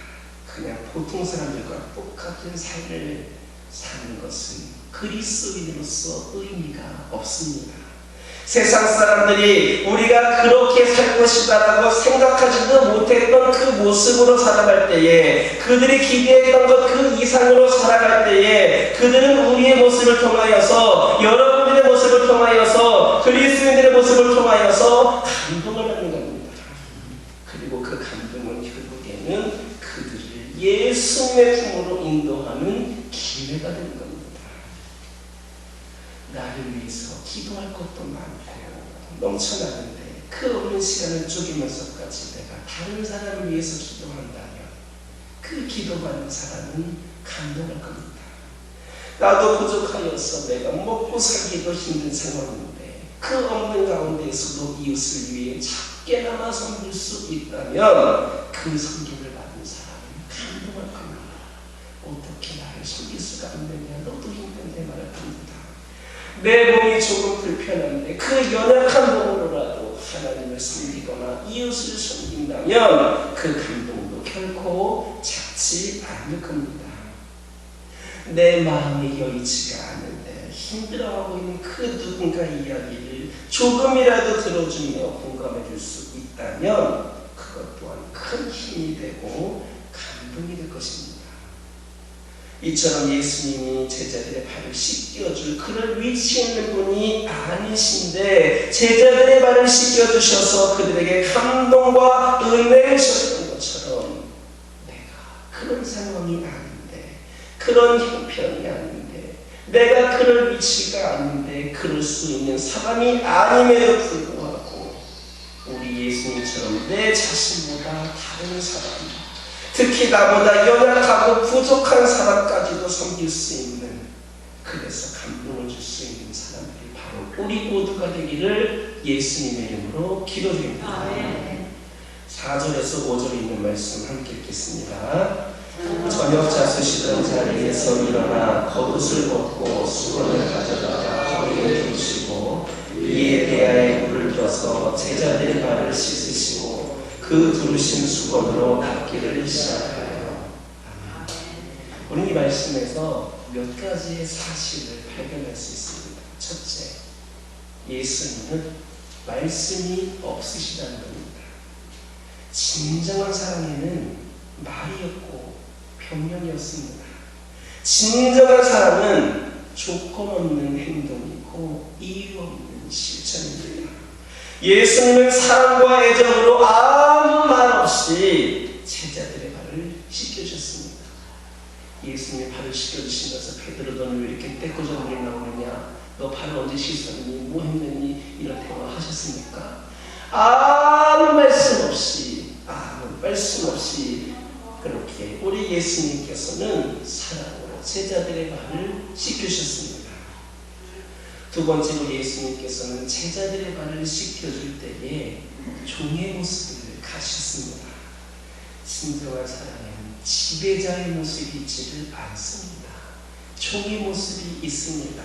그냥 보통 사람들과 똑같은 삶을 사는 것은 그리스도인으로서 의미가 없습니다. 세상 사람들이 우리가 그렇게 살 것이다라고 생각하지도 못했던 그 모습으로 살아갈 때에, 그들이 기대했던 것 그 이상으로 살아갈 때에 그들은 우리의 모습을 통하여서, 여러분들의 모습을 통하여서, 그리스도인들의 모습을 통하여서 감동을 받는 겁니다. 그리고 그 감동은 결국에는 그들을 예수님의 품으로 인도하는 기회가 되는 겁니다. 나를 위해서 기도할 것도 많고 넘쳐나는데 그 없는 시간을 쪼개면서까지 내가 다른 사람을 위해서 기도한다면 그 기도받는 사람은 감동할 겁니다. 나도 부족하여서 내가 먹고 살기도 힘든 상황인데 그 없는 가운데에서도 이웃을 위해 작게나마 섬길 수 있다면 그 섬김을 받는 사람은 감동할 겁니다. 어떻게 나를 섬길 수가 없느냐, 너도 힘든데 말할 겁니다. 내 몸이 조금 불편한데 그 연약한 몸으로라도 하나님을 섬기거나 이웃을 섬긴다면 그 감동도 결코 작지 않을 겁니다. 내 마음이 여의치가 않은데 힘들어하고 있는 그 누군가 이야기를 조금이라도 들어주며 공감해 줄 수 있다면 그것 또한 큰 힘이 되고 감동이 될 것입니다. 이처럼 예수님이 제자들의 발을 씻겨줄 그럴 위치에 있는 분이 아니신데 제자들의 발을 씻겨주셔서 그들에게 감동과 은혜를 주셨던 것처럼 내가 그런 상황이 아닌데 그런 형편이 아닌데 내가 그럴 위치가 아닌데 그럴 수 있는 사람이 아님에도 불구하고 우리 예수님처럼 내 자신보다 다른 사람, 특히 나보다 연약하고 부족한 사람까지도 섬길 수 있는, 그래서 감동을 줄 수 있는 사람들이 바로 우리 모두가 되기를 예수님의 이름으로 기도드립니다. 4절에서 5절에 있는 말씀 함께 읽겠습니다. 저녁 자수시던 자리에서 일어나 겉옷을 벗고 수건을 가져다가 허리에 두시고 위에 대야에 물을 떠서 제자들의 발을 씻으시고 그 두르신 수건으로 닦기를 시작하여. 우리 이 말씀에서 몇 가지의 사실을 발견할 수 있습니다. 첫째, 예수님은 말씀이 없으시다는 겁니다. 진정한 사랑에는 말이었고 변명이었습니다. 진정한 사랑은 조건 없는 행동이고 이유 없는 실천입니다. 예수님은 사랑과 애정으로 아무 말 없이 제자들의 발을 씻겨주셨습니다. 예수님의 발을 씻겨주시면서 베드로 너는 왜 이렇게 떼꾸저물이 나오느냐, 너 발을 언제 씻었니, 뭐 했느니, 이런 대화 하셨습니까? 아무 말씀 없이 그렇게 우리 예수님께서는 사랑으로 제자들의 발을 씻겨주셨습니다. 두 번째로 예수님께서는 제자들의 발을 씻겨줄 때에 종의 모습을 가셨습니다. 진정한 사랑에는 지배자의 모습이 있지를 않습니다. 종의 모습이 있습니다.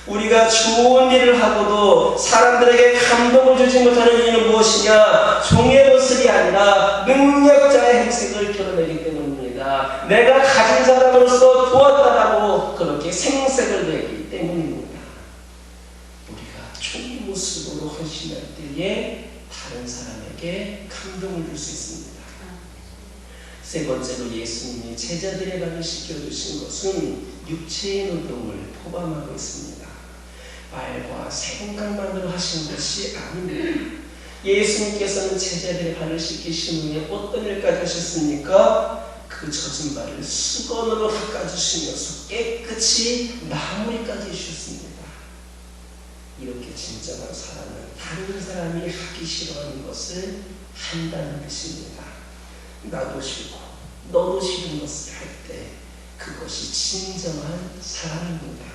우리가 좋은 일을 하고도 사람들에게 감동을 주지 못하는 이유는 무엇이냐? 종의 모습이 아니라 능력자의 행색을 드러내기 때문입니다. 내가 가진 사람으로서 도왔다라고 그렇게 생색을 내기 때문입니다. 우리가 종의 모습으로 헌신할 때에 다른 사람에게 감동을 줄 수 있습니다. 세 번째로 예수님이 제자들의 발을 씻겨주신 것은 육체의 노동을 포함하고 있습니다. 말과 생각만으로 하신 것이 아닙니다. 예수님께서는 제자들의 발을 씻기신 후에 어떤 일까지 하셨습니까? 그 젖은 발을 수건으로 닦아주시면서 깨끗이 마무리까지 해주셨습니다. 이렇게 진정한 사랑은 다른 사람이 하기 싫어하는 것을 한다는 뜻입니다. 나도 싫고 너도 싫은 것을 할 때 그것이 진정한 사랑입니다.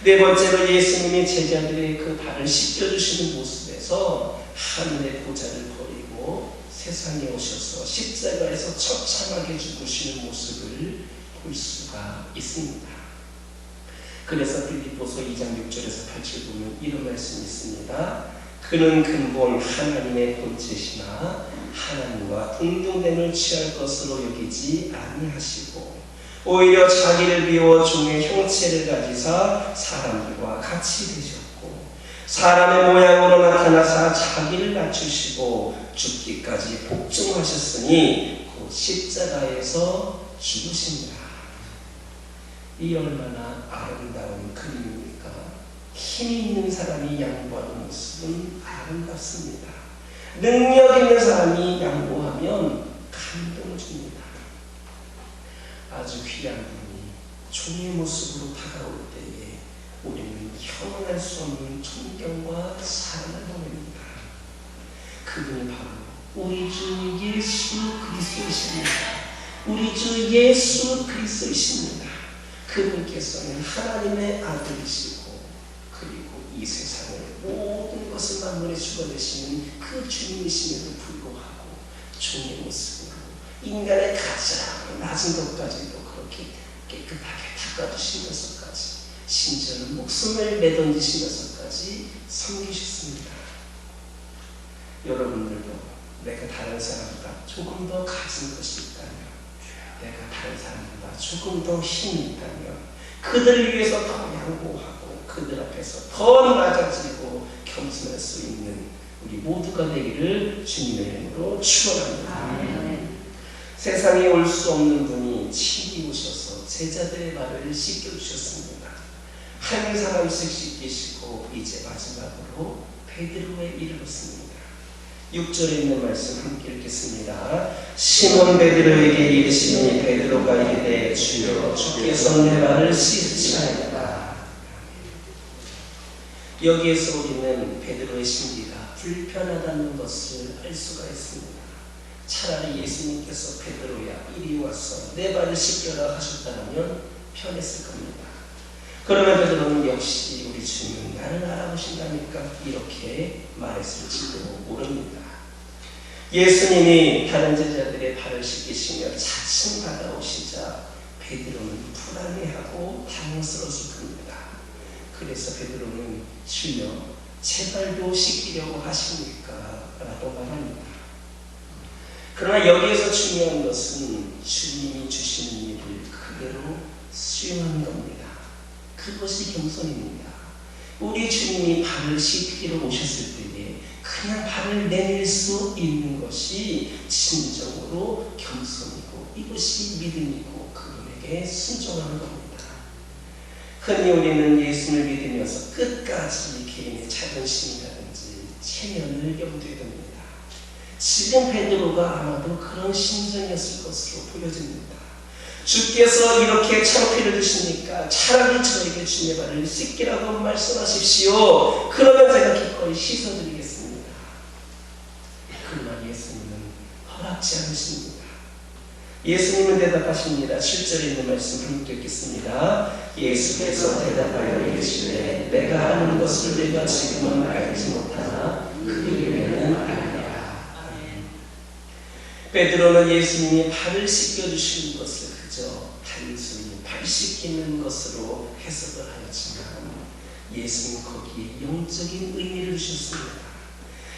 네 번째로 예수님이 제자들의 그 발을 씻겨주시는 모습에서 하늘의 보좌를 버리고 세상에 오셔서 십자가에서 처참하게 죽으시는 모습을 볼 수가 있습니다. 그래서 빌립보서 2장 6절에서 8절 보면 이런 말씀이 있습니다. 그는 근본 하나님의 본체시나 하나님과 동등됨을 취할 것으로 여기지 아니하시고 오히려 자기를 비워 종의 형체를 가지사 사람들과 같이 되셨고 사람의 모양으로 나타나사 자기를 낮추시고 죽기까지 복종하셨으니 곧 십자가에서 죽으십니다. 이 얼마나 아름다운 그림입니까? 힘이 있는 사람이 양보하는 모습은 아름답습니다. 능력 있는 사람이 양보하면 감동을 줍니다. 아주 귀한 분이 종의 모습으로 다가올 때에 우리는 형언할 수 없는 존경과 사랑을 보냅니다. 그분이 바로 우리 주 예수 그리스도이십니다. 우리 주 예수 그리스도이십니다. 그분께서는 하나님의 아들이시고 그리고 이 세상의 모든 것을 만물에 주관되시는 그 주님이심에도 불구하고 종의 모습으로 인간의 가장 낮은 것까지도 그렇게 깨끗하게 닦아주시면서까지 심지어는 목숨을 내던지시면서까지 섬기셨습니다. 여러분들도 내가 다른 사람보다 조금 더 가진 것이 있다면, 내가 다른 사람보다 조금 더 힘이 있다면 그들을 위해서 더 양보하고 그들 앞에서 더 낮아지고 겸손할 수 있는 우리 모두가 되기를 주님의 이름으로 축원합니다. 세상에 올 수 없는 분이 친히 오셔서 제자들의 발을 씻겨주셨습니다. 한 사람씩 씻기시고 이제 마지막으로 베드로에 이르렀습니다. 6절에 있는 말씀 함께 읽겠습니다. 시몬 베드로에게 이르시니 베드로가 이르되 주여 주께서 내 발을 씻으시나이다. 여기에서 우리는 베드로의 심리가 불편하다는 것을 알 수가 있습니다. 차라리 예수님께서 베드로야 이리 와서 내 발을 씻겨라 하셨다면 편했을 겁니다. 그러면 베드로는 역시 우리 주님은 나를 알아보신다니까 이렇게 말했을지도 모릅니다. 예수님이 다른 제자들의 발을 씻기시며 차츰 다가오시자 베드로는 불안해하고 당황스러웠을 겁니다. 그래서 베드로는 주여 제 발도 씻기려고 하십니까? 라고 말합니다. 그러나 여기에서 중요한 것은 주님이 주시는 일을 그대로 수용하는 겁니다. 그것이 겸손입니다. 우리 주님이 발을 씻기러 오셨을 때에 그냥 발을 내밀 수 있는 것이 진정으로 겸손이고 이것이 믿음이고 그분에게 순종하는 겁니다. 흔히 우리는 예수를 믿으면서 끝까지 개인의 자존심이라든지 체면을 염두에 둡니다. 지금 베드로가 아마도 그런 심정이었을 것으로 보여집니다. 주께서 이렇게 창피를 주시니까 차라리 저에게 주님의 발을 씻기라고 말씀하십시오. 그러면 제가 기꺼이 씻어드리겠습니다. 그러나 예수님은 허락지 않으십니다. 예수님은 대답하십니다. 7절에 있는 말씀 함께 읽겠습니다. 예수께서 대답하여 이르시되 내가 아는 것을 내가 지금은 알지 못하나 그 이후에는 알리라. 베드로는 예수님이 발을 씻겨주시는 것을 그저 단순히 발 씻기는 것으로 해석을 하였지만 예수님 거기에 영적인 의미를 주셨습니다.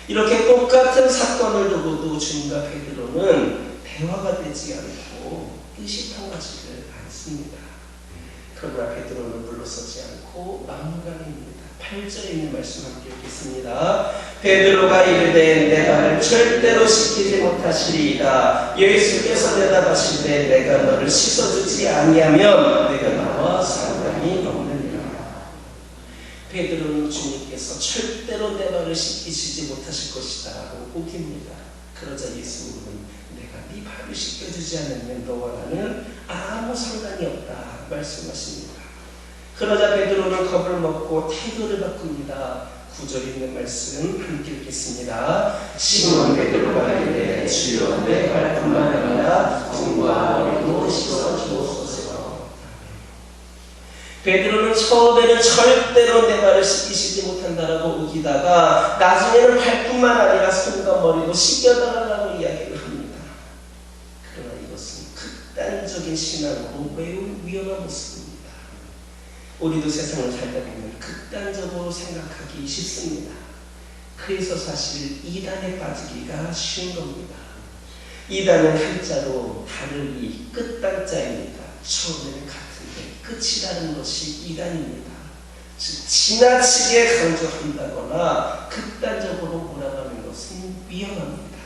이렇게 똑같은 사건을 두고도 주님과 베드로는 대화가 되지 않고 뜻이 통하지를 않습니다. 그러나 베드로는 물러서지 않고 막무가내입니다. 8절에 있는 말씀 함께 읽겠습니다. 베드로가 이르되 내 발을 절대로 씻기지 못하시리이다. 예수께서 대답하시되 내가 너를 씻어주지 아니하면 내가 나와 상관이 없느니라. 베드로는 주님께서 절대로 내 발을 씻기시지 못하실 것이다 라고 우깁니다. 그러자 예수님은 내가 네 발을 씻겨주지 않으면 너와 나는 아무 상관이 없다 말씀하십니다. 그러자 베드로는 겁을 먹고 태도를 바꿉니다. 9절에 있는 말씀 함께 읽겠습니다. 시몬 베드로가 이르되 주여 내 발뿐만 아니라 손과 머리도 씻어주옵소서. 베드로는 처음에는 절대로 내 발을 씻기시지 못한다라고 우기다가 나중에는 발뿐만 아니라 손과 머리도 씻겨달라고 이야기를 합니다. 그러나 이것은 극단적인 신앙으로 매우 위험한 모습입니다. 우리도 세상을 살다 보면 극단적으로 생각하기 쉽습니다. 그래서 사실 이단에 빠지기가 쉬운 겁니다. 이단은 한자로 다르기 끝단자입니다. 처음에는 같은데 끝이 다른 것이 이단입니다. 즉 지나치게 강조한다거나 극단적으로 몰아가는 것은 위험합니다.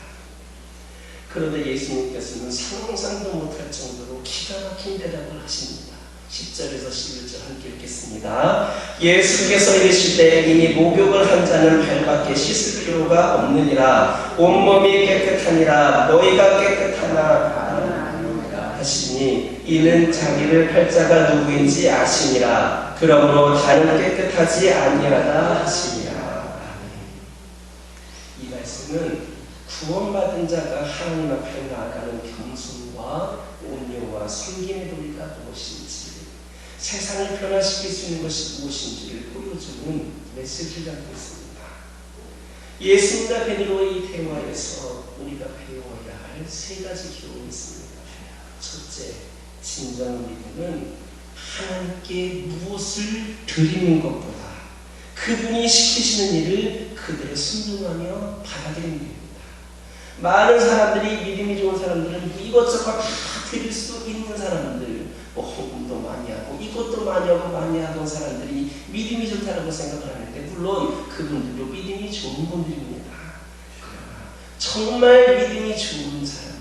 그런데 예수님께서는 상상도 못할 정도로 기가 막힌 대답을 하십니다. 10절에서 11절 함께 읽겠습니다. 예수께서 이르시되 이미 목욕을 한 자는 발밖에 씻을 필요가 없느니라. 온몸이 깨끗하니라. 너희가 깨끗하나 나는 아니니라. 하시니 이는 자기를 팔자가 누구인지 아시니라. 그러므로 다른 깨끗하지 아니하다 하시니라. 이 말씀은 구원받은 자가 하나님 앞에 나아가는 겸손과 온유와 섬김의 도리가 무엇인지, 세상을 변화시킬 수 있는 것이 무엇인지를 보여주는 메시지를 담고 있습니다. 예수님과 베드로의 이 대화에서 우리가 배워야 할 세 가지 교훈이 있습니다. 첫째, 진정한 믿음은 하나님께 무엇을 드리는 것보다 그분이 시키시는 일을 그대로 순종하며 받아들이는 일입니다. 많은 사람들이, 믿음이 좋은 사람들은 이것저것 다 드릴 수 있는 사람들, 헌금도 많이 하고 이것도 많이 하고 많이 하던 사람들이 믿음이 좋다라고 생각을 하는데, 물론 그분들도 믿음이 좋은 분들입니다. 그러나 정말 믿음이 좋은 사람들은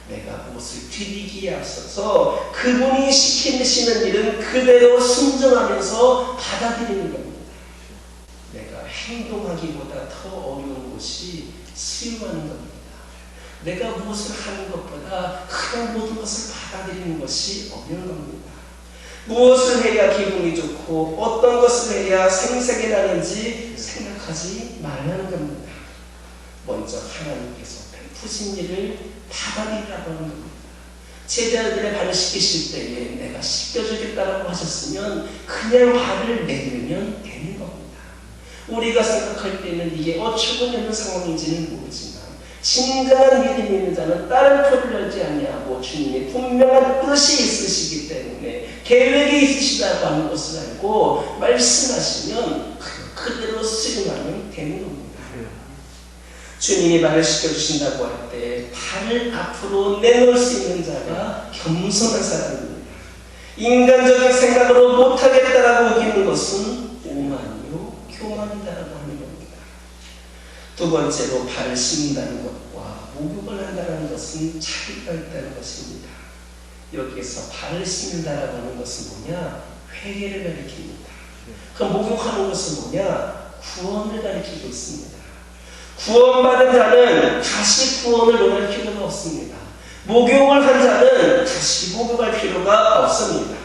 내가 무엇을 드리기에 앞서서 그분이 시키시는 일은 그대로 순종하면서 받아들이는 겁니다. 내가 행동하기보다 더 어려운 것이 수용하는 겁니다. 내가 무엇을 하는 것보다 그냥 모든 것을 받아들이는 것이 어려운 겁니다. 무엇을 해야 기분이 좋고 어떤 것을 해야 생색이 나는지 생각하지 말라는 겁니다. 먼저 하나님께서 베푸신 일을 받아들이라고 하는 겁니다. 제자들의 발을 씻기실 때에 내가 씻겨주겠다라고 하셨으면 그냥 발을 내밀면 되는 겁니다. 우리가 생각할 때는 이게 어처구니없는 상황인지는 모르지만 진정한 믿음이 있는 자는 다른 표를 열지 아니하고 주님의 분명한 뜻이 있으시기 때문에 계획이 있으시다고 하는 것을 알고 말씀하시면 그대로 수용하면 되는 겁니다. 주님이 발을 씻겨주신다고 할 때 발을 앞으로 내놓을 수 있는 자가 겸손한 사람입니다. 인간적인 생각으로 못하겠다라고 여기는 것은 오만이요 교만이다라고 하는 겁니다. 두 번째로 발을 씻는다는 것과 목욕을 한다는 것은 차이가 있다는 것입니다. 여기에서 발을 씻는다라고 하는 것은 뭐냐? 회개를 가리킵니다. 그 목욕하는 것은 뭐냐? 구원을 가리키고 있습니다. 구원받은 자는 다시 구원을 논할 필요가 없습니다. 목욕을 한 자는 다시 목욕할 필요가 없습니다.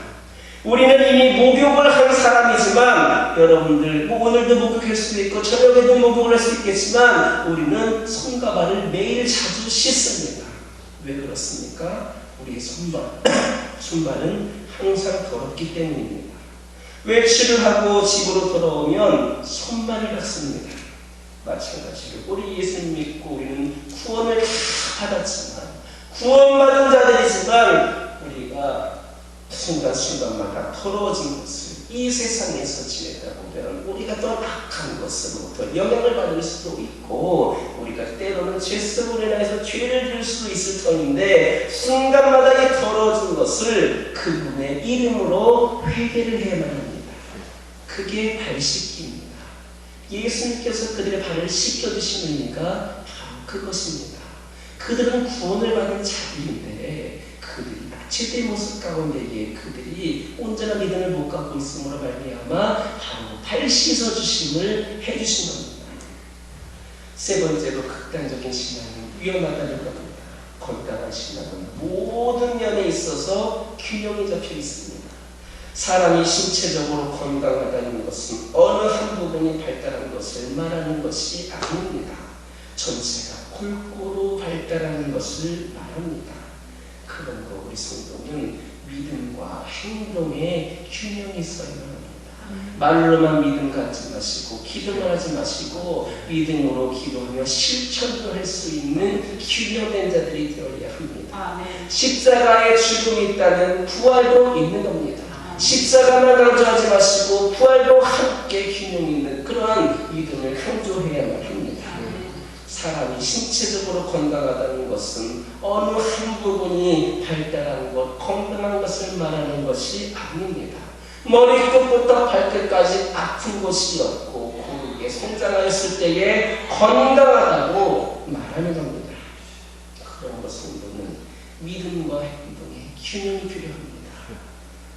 우리는 이미 목욕을 한 사람이지만, 여러분들 오늘도 목욕할 수도 있고 저녁에도 목욕을 할 수 있겠지만, 우리는 손과 발을 매일 자주 씻습니다. 왜 그렇습니까? 우리의 손발은 항상 더럽기 때문입니다. 외출을 하고 집으로 돌아오면 손발이 닦습니다. 마찬가지로 우리 예수님 믿고 우리는 구원을 다 받았지만, 구원받은 자들이지만 우리가 순간순간마다 더러워진 것을 이 세상에서 지내다 보면 우리가 또 악한 것으로부터 영향을 받을 수도 있고, 우리가 때로는 죄 속으로 인해서 죄를 질 수도 있을 터인데, 순간마다 이 더러워진 것을 그분의 이름으로 회개를 해야만 합니다. 그게 발 씻기입니다. 예수님께서 그들의 발을 씻겨주신 의미가 바로 그것입니다. 그들은 구원을 받은 자들인데 그들이 낙취된 모습 가운데에 그들이 온전한 믿음을 못 갖고 있음으로 말미암아 바로 발 씻어주심을 해주신 겁니다. 세 번째로 극단적인 신앙은 위험하다는 겁니다. 건강한 신앙은 모든 면에 있어서 균형이 잡혀 있습니다. 사람이 신체적으로 건강하다는 것은 어느 한 부분이 발달한 것을 말하는 것이 아닙니다. 전체가 골고루 발달하는 것을 말합니다. 그런 거 우리 성도는 믿음과 행동의 균형이 있어야 합니다. 말로만 믿음 갖지 마시고 기도만 하지 마시고 믿음으로 기도하며 실천도 할 수 있는 균형된 자들이 되어야 합니다. 십자가에 죽음이 있다는 부활도 있는 겁니다. 십자가만 강조하지 마시고 부활도 함께 균형 있는 그러한 믿음을 강조해야만 합니다. 사람이 신체적으로 건강하다는 것은 어느 한 부분이 발달한 것, 건강한 것을 말하는 것이 아닙니다. 머리끝부터 발끝까지 아픈 곳이 없고 고르게 성장하였을 때에 건강하다고 말하는 겁니다. 그런 것은 믿음과 행동의 균형이 필요합니다.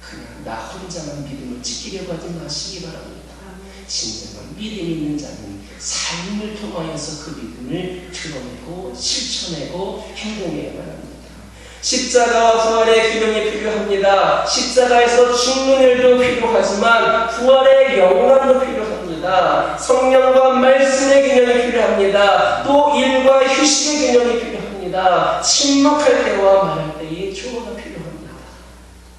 그냥 나 혼자만 믿음을 지키려고 하지 마시기 바랍니다. 진정한 믿음이 있는 자는 삶을 통하여서 그 믿음을 드러내고 실천하고 행동해야만 합니다. 십자가와 부활의 균형이 필요합니다. 십자가에서 죽는 일도 필요하지만 부활의 영광도 필요합니다. 성령과 말씀의 균형이 필요합니다. 또 일과 휴식의 균형이 필요합니다. 침묵할 때와 말할 때의 조화가 필요합니다.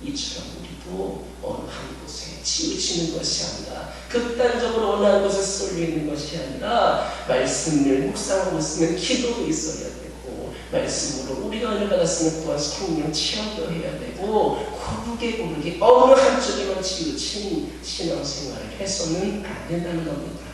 이처럼 우리도 어느 한 곳에 치우치는 것이 아니라 극단적으로 어느 한 곳에 쏠려 있는 것이 아니라 말씀을 묵상하고 있으면 기도도 있어야 되고 말씀으로 우리가 은혜 받았으면 또한 성령 체험도 해야 되고 고르게 어느 한쪽에만 치우친 신앙생활을 해서는 안 된다는 겁니다.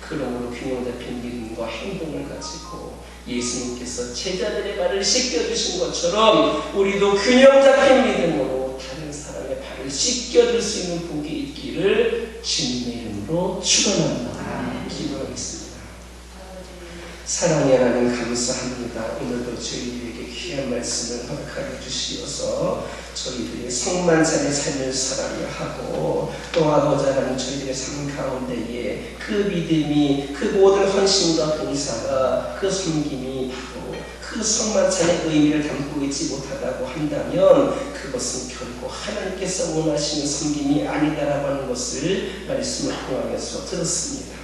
그러므로 균형 잡힌 믿음과 행동을 가지고 예수님께서 제자들의 발을 씻겨주신 것처럼 우리도 균형 잡힌 믿음으로 다른 사람의 발을 씻겨줄 수 있는 복이 있기를 주님의 이름으로 축원합니다. 기도하겠습니다. 사랑의 하나님 감사합니다. 오늘도 저희에게 귀한 말씀을 허락하여 주시어서 저희들의 성만찬의 삶을 살아야 하고 또 아버지 하나님 저희들의 삶 가운데에 그 믿음이 그 모든 헌신과 봉사가 그 섬김이 바로 그 성만찬의 의미를 담고 있지 못하다고 한다면 그것은 결국 하나님께서 원하시는 섬김이 아니다라고 하는 것을 말씀을 통하여서 들었습니다.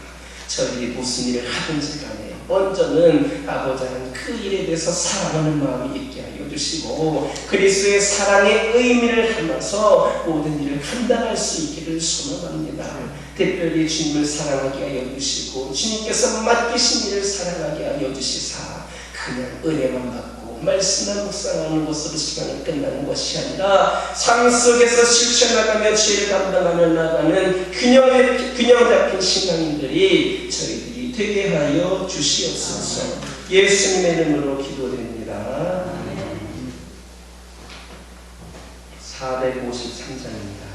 저희들이 무슨 일을 하든지 간에 먼저는 아버지 하나님 그 일에 대해서 사랑하는 마음이 있게 하여 주시고 그리스도의 사랑의 의미를 담아서 모든 일을 감당할 수 있기를 소망합니다. 특별히 주님을 사랑하게 하여 주시고 주님께서 맡기신 일을 사랑하게 하여 주시사 그냥 은혜만 받고 말씀만 묵상하는 것으로 시간이 끝나는 것이 아니라 삶 속에서 실천나가며 죄를 감당하며 나가는 균형 잡힌 신앙인들이 저희들이 되게 하여 주시옵소서. 예수님의 이름으로 기도드립니다. 453장입니다.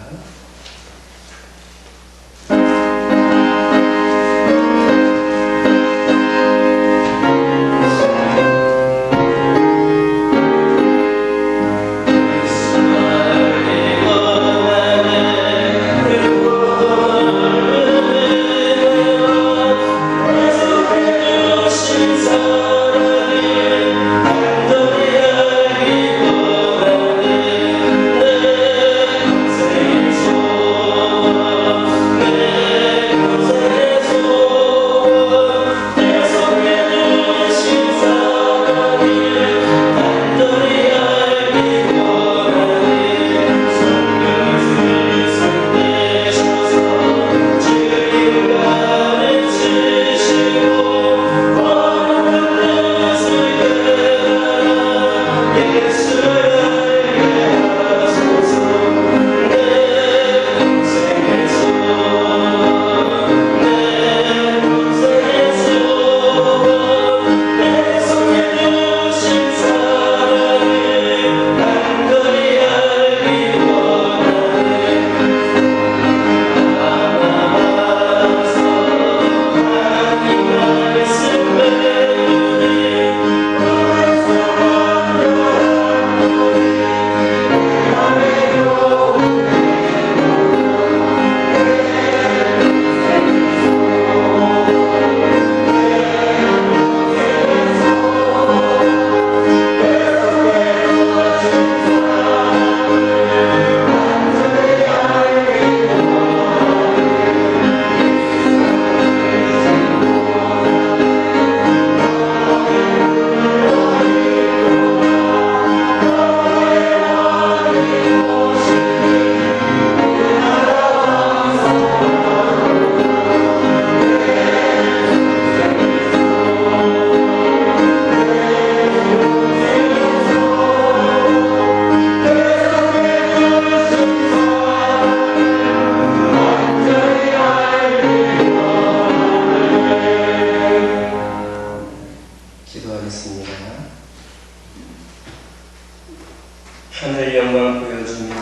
하늘 영광 보여주며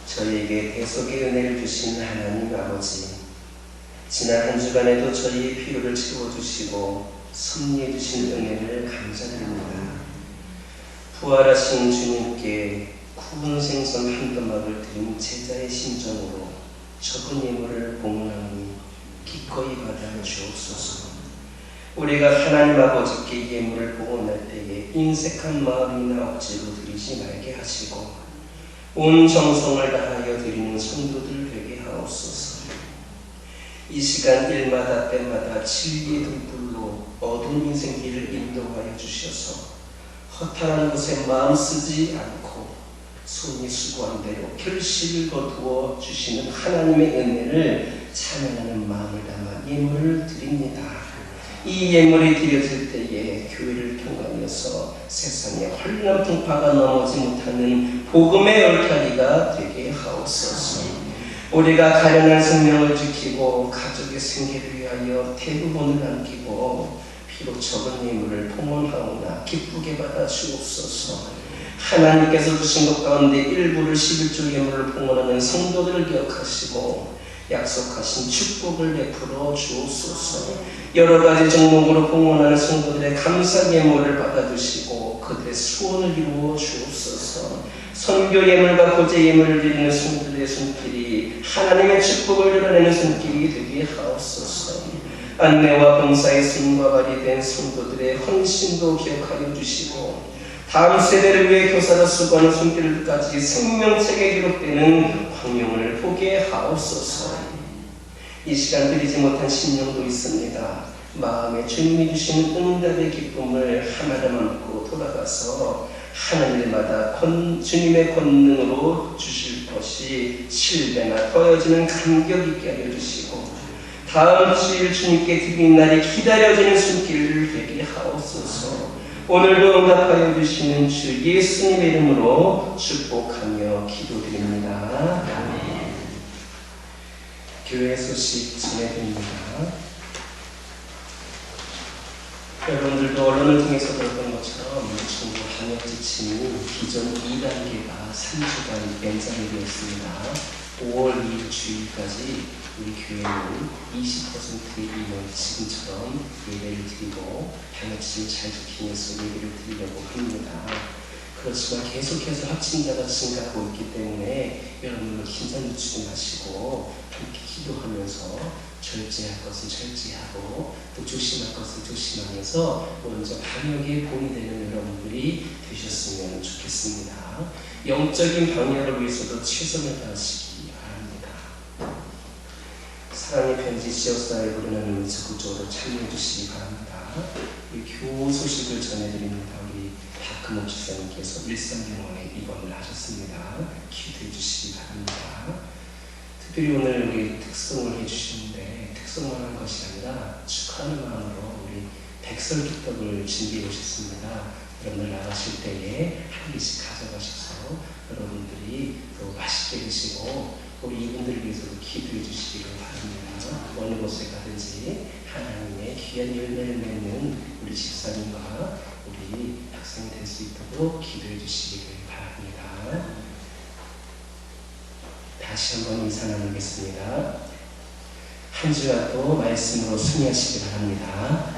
저희에게 대속의 은혜를 주신 하나님 아버지, 지난 한 주간에도 저희의 필요를 채워주시고 섭리해 주신 은혜를 감사드립니다. 부활하신 주님께 구운 생선 한 더막을 드린 제자의 심정으로 적은 예물을 봉헌하니 기꺼이 받아 주옵소서. 우리가 하나님 아버지께 예물을 봉헌할 때에 인색한 마음이나 억지로 드리지 말게 하시고 온 정성을 다하여 드리는 성도들 되게 하옵소서. 이 시간 일마다 때마다 진리의 등불로 어두운 인생길을 인도하여 주셔서 허탈한 곳에 마음 쓰지 않고 손이 수고한 대로 결실을 거두어 주시는 하나님의 은혜를 찬양하는 마음을 담아 예물을 드립니다. 이 예물이 드려질 때에 교회를 통하여서 세상에 헐렁통파가 넘어지 못하는 복음의 얼타리가 되게 하옵소서. 우리가 가련한 생명을 지키고 가족의 생계를 위하여 대부분을 남기고 비록 적은 예물을 봉헌하오나 기쁘게 받아 주옵소서. 하나님께서 주신 것 가운데 일부를 11조 예물을 봉헌하는 성도들을 기억하시고 약속하신 축복을 베풀어 주옵소서. 여러 가지 종목으로 봉헌하는 성도들의 감사 예물을 받아주시고 그들의 소원을 이루어 주옵소서. 선교 예물과 고제 예물을 드리는 성도들의 손길이 하나님의 축복을 이뤄내는 손길이 되게 하옵소서. 안내와 봉사의 손과 발이 된 성도들의 헌신도 기억하여 주시고 다음 세대를 위해 교사로 수고하는 손길까지 생명책에 기록되는 광명을 보게 하옵소서. 이 시간 드리지 못한 심령도 있습니다. 마음에 주님이 주신 응답의 기쁨을 하나로 안고 돌아가서 하늘마다 주님의 권능으로 주실 것이 7배나 더해지는 감격 있게 하여 주시고 다음 주일 주님께 드린 날이 기다려지는 손길을 되게 하옵소서. 오늘도 응답하여 주시는 주 예수님의 이름으로 축복하며 기도드립니다. 아멘. 교회 소식 전해드립니다. 여러분들도 언론을 통해서 들었던 것처럼 중국 방역 지침이 기존 2단계가 3주간 연장이 되었습니다. 5월 2일 주일까지 우리 교회는 20%의 인원 지금처럼 예배를 드리고 방역수를 잘 지키면서 예배를 드리려고 합니다. 그렇지만 계속해서 확진자가 증가하고 있기 때문에 여러분들 긴장 늦추지 마시고 함께 기도하면서 절제할 것은 절제하고 또 조심할 것은 조심하면서 먼저 방역에 본이 되는 여러분들이 되셨으면 좋겠습니다. 영적인 방역을 위해서도 최선을 다하시기 바랍니다. 사랑의 편지 지역사회 부르는 적극적으로 참여해 주시기 바랍니다. 우리 교우 소식을 전해드립니다. 우리 박금옥 집사님께서 일산병원에 입원을 하셨습니다. 기도해 주시기 바랍니다. 특별히 오늘 우리 특송을 해주시는데 특송만 한 것이 아니라 축하하는 마음으로 우리 백설기떡을 준비해 오셨습니다. 여러분들 나가실 때에 한 개씩 가져가셔서 여러분들이 또 맛있게 드시고 우리 이분들 위해서도 기도해 주시기를 바랍니다. 어느 곳에 가든지 하나님의 귀한 열매를 맺는 우리 집사님과 우리 학생이 될 수 있도록 기도해 주시기를 바랍니다. 다시 한번 인사 나누겠습니다. 한 주간도 말씀으로 승리하시기 바랍니다.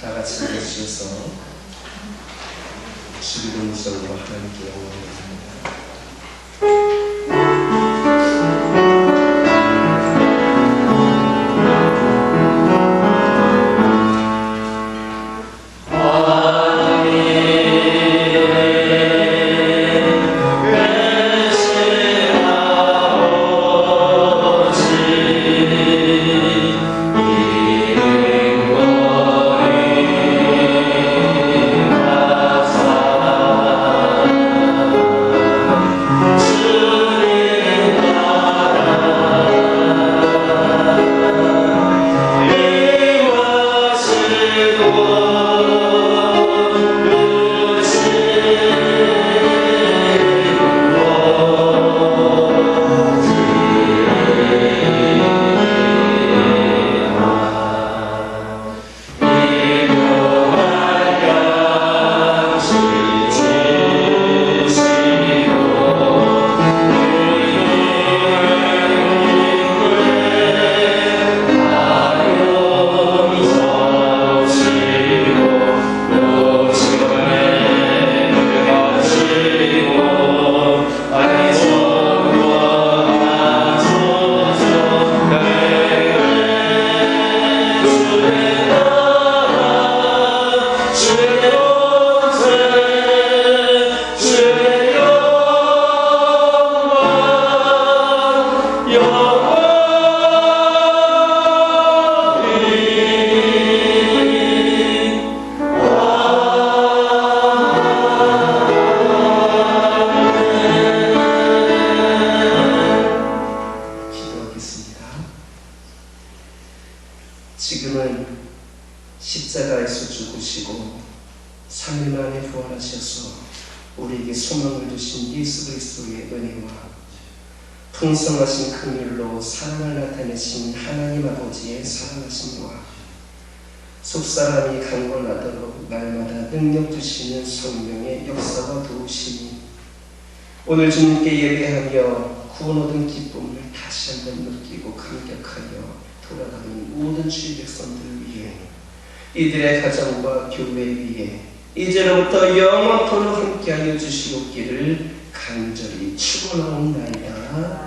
다 같이 일어서셔서 주기도 무성으로 하나님께 영광을 드립니다. 3일 만에 부활하셔서 우리에게 소망을 주신 예수 그리스도의 은혜와 풍성하신 긍휼로 사랑을 나타내신 하나님 아버지의 사랑하심과 속사람이 강건하도록 날마다 능력 주시는 성령의 역사와 도우심이 오늘 주님께 예배하며 구원 얻은 기쁨을 다시 한번 느끼고 감격하여 돌아가는 모든 주의 백성들 위해 이들의 가정과 교회 위에 이제로부터 영원토록 함께하여 주시옵기를 간절히 축원하옵나이다.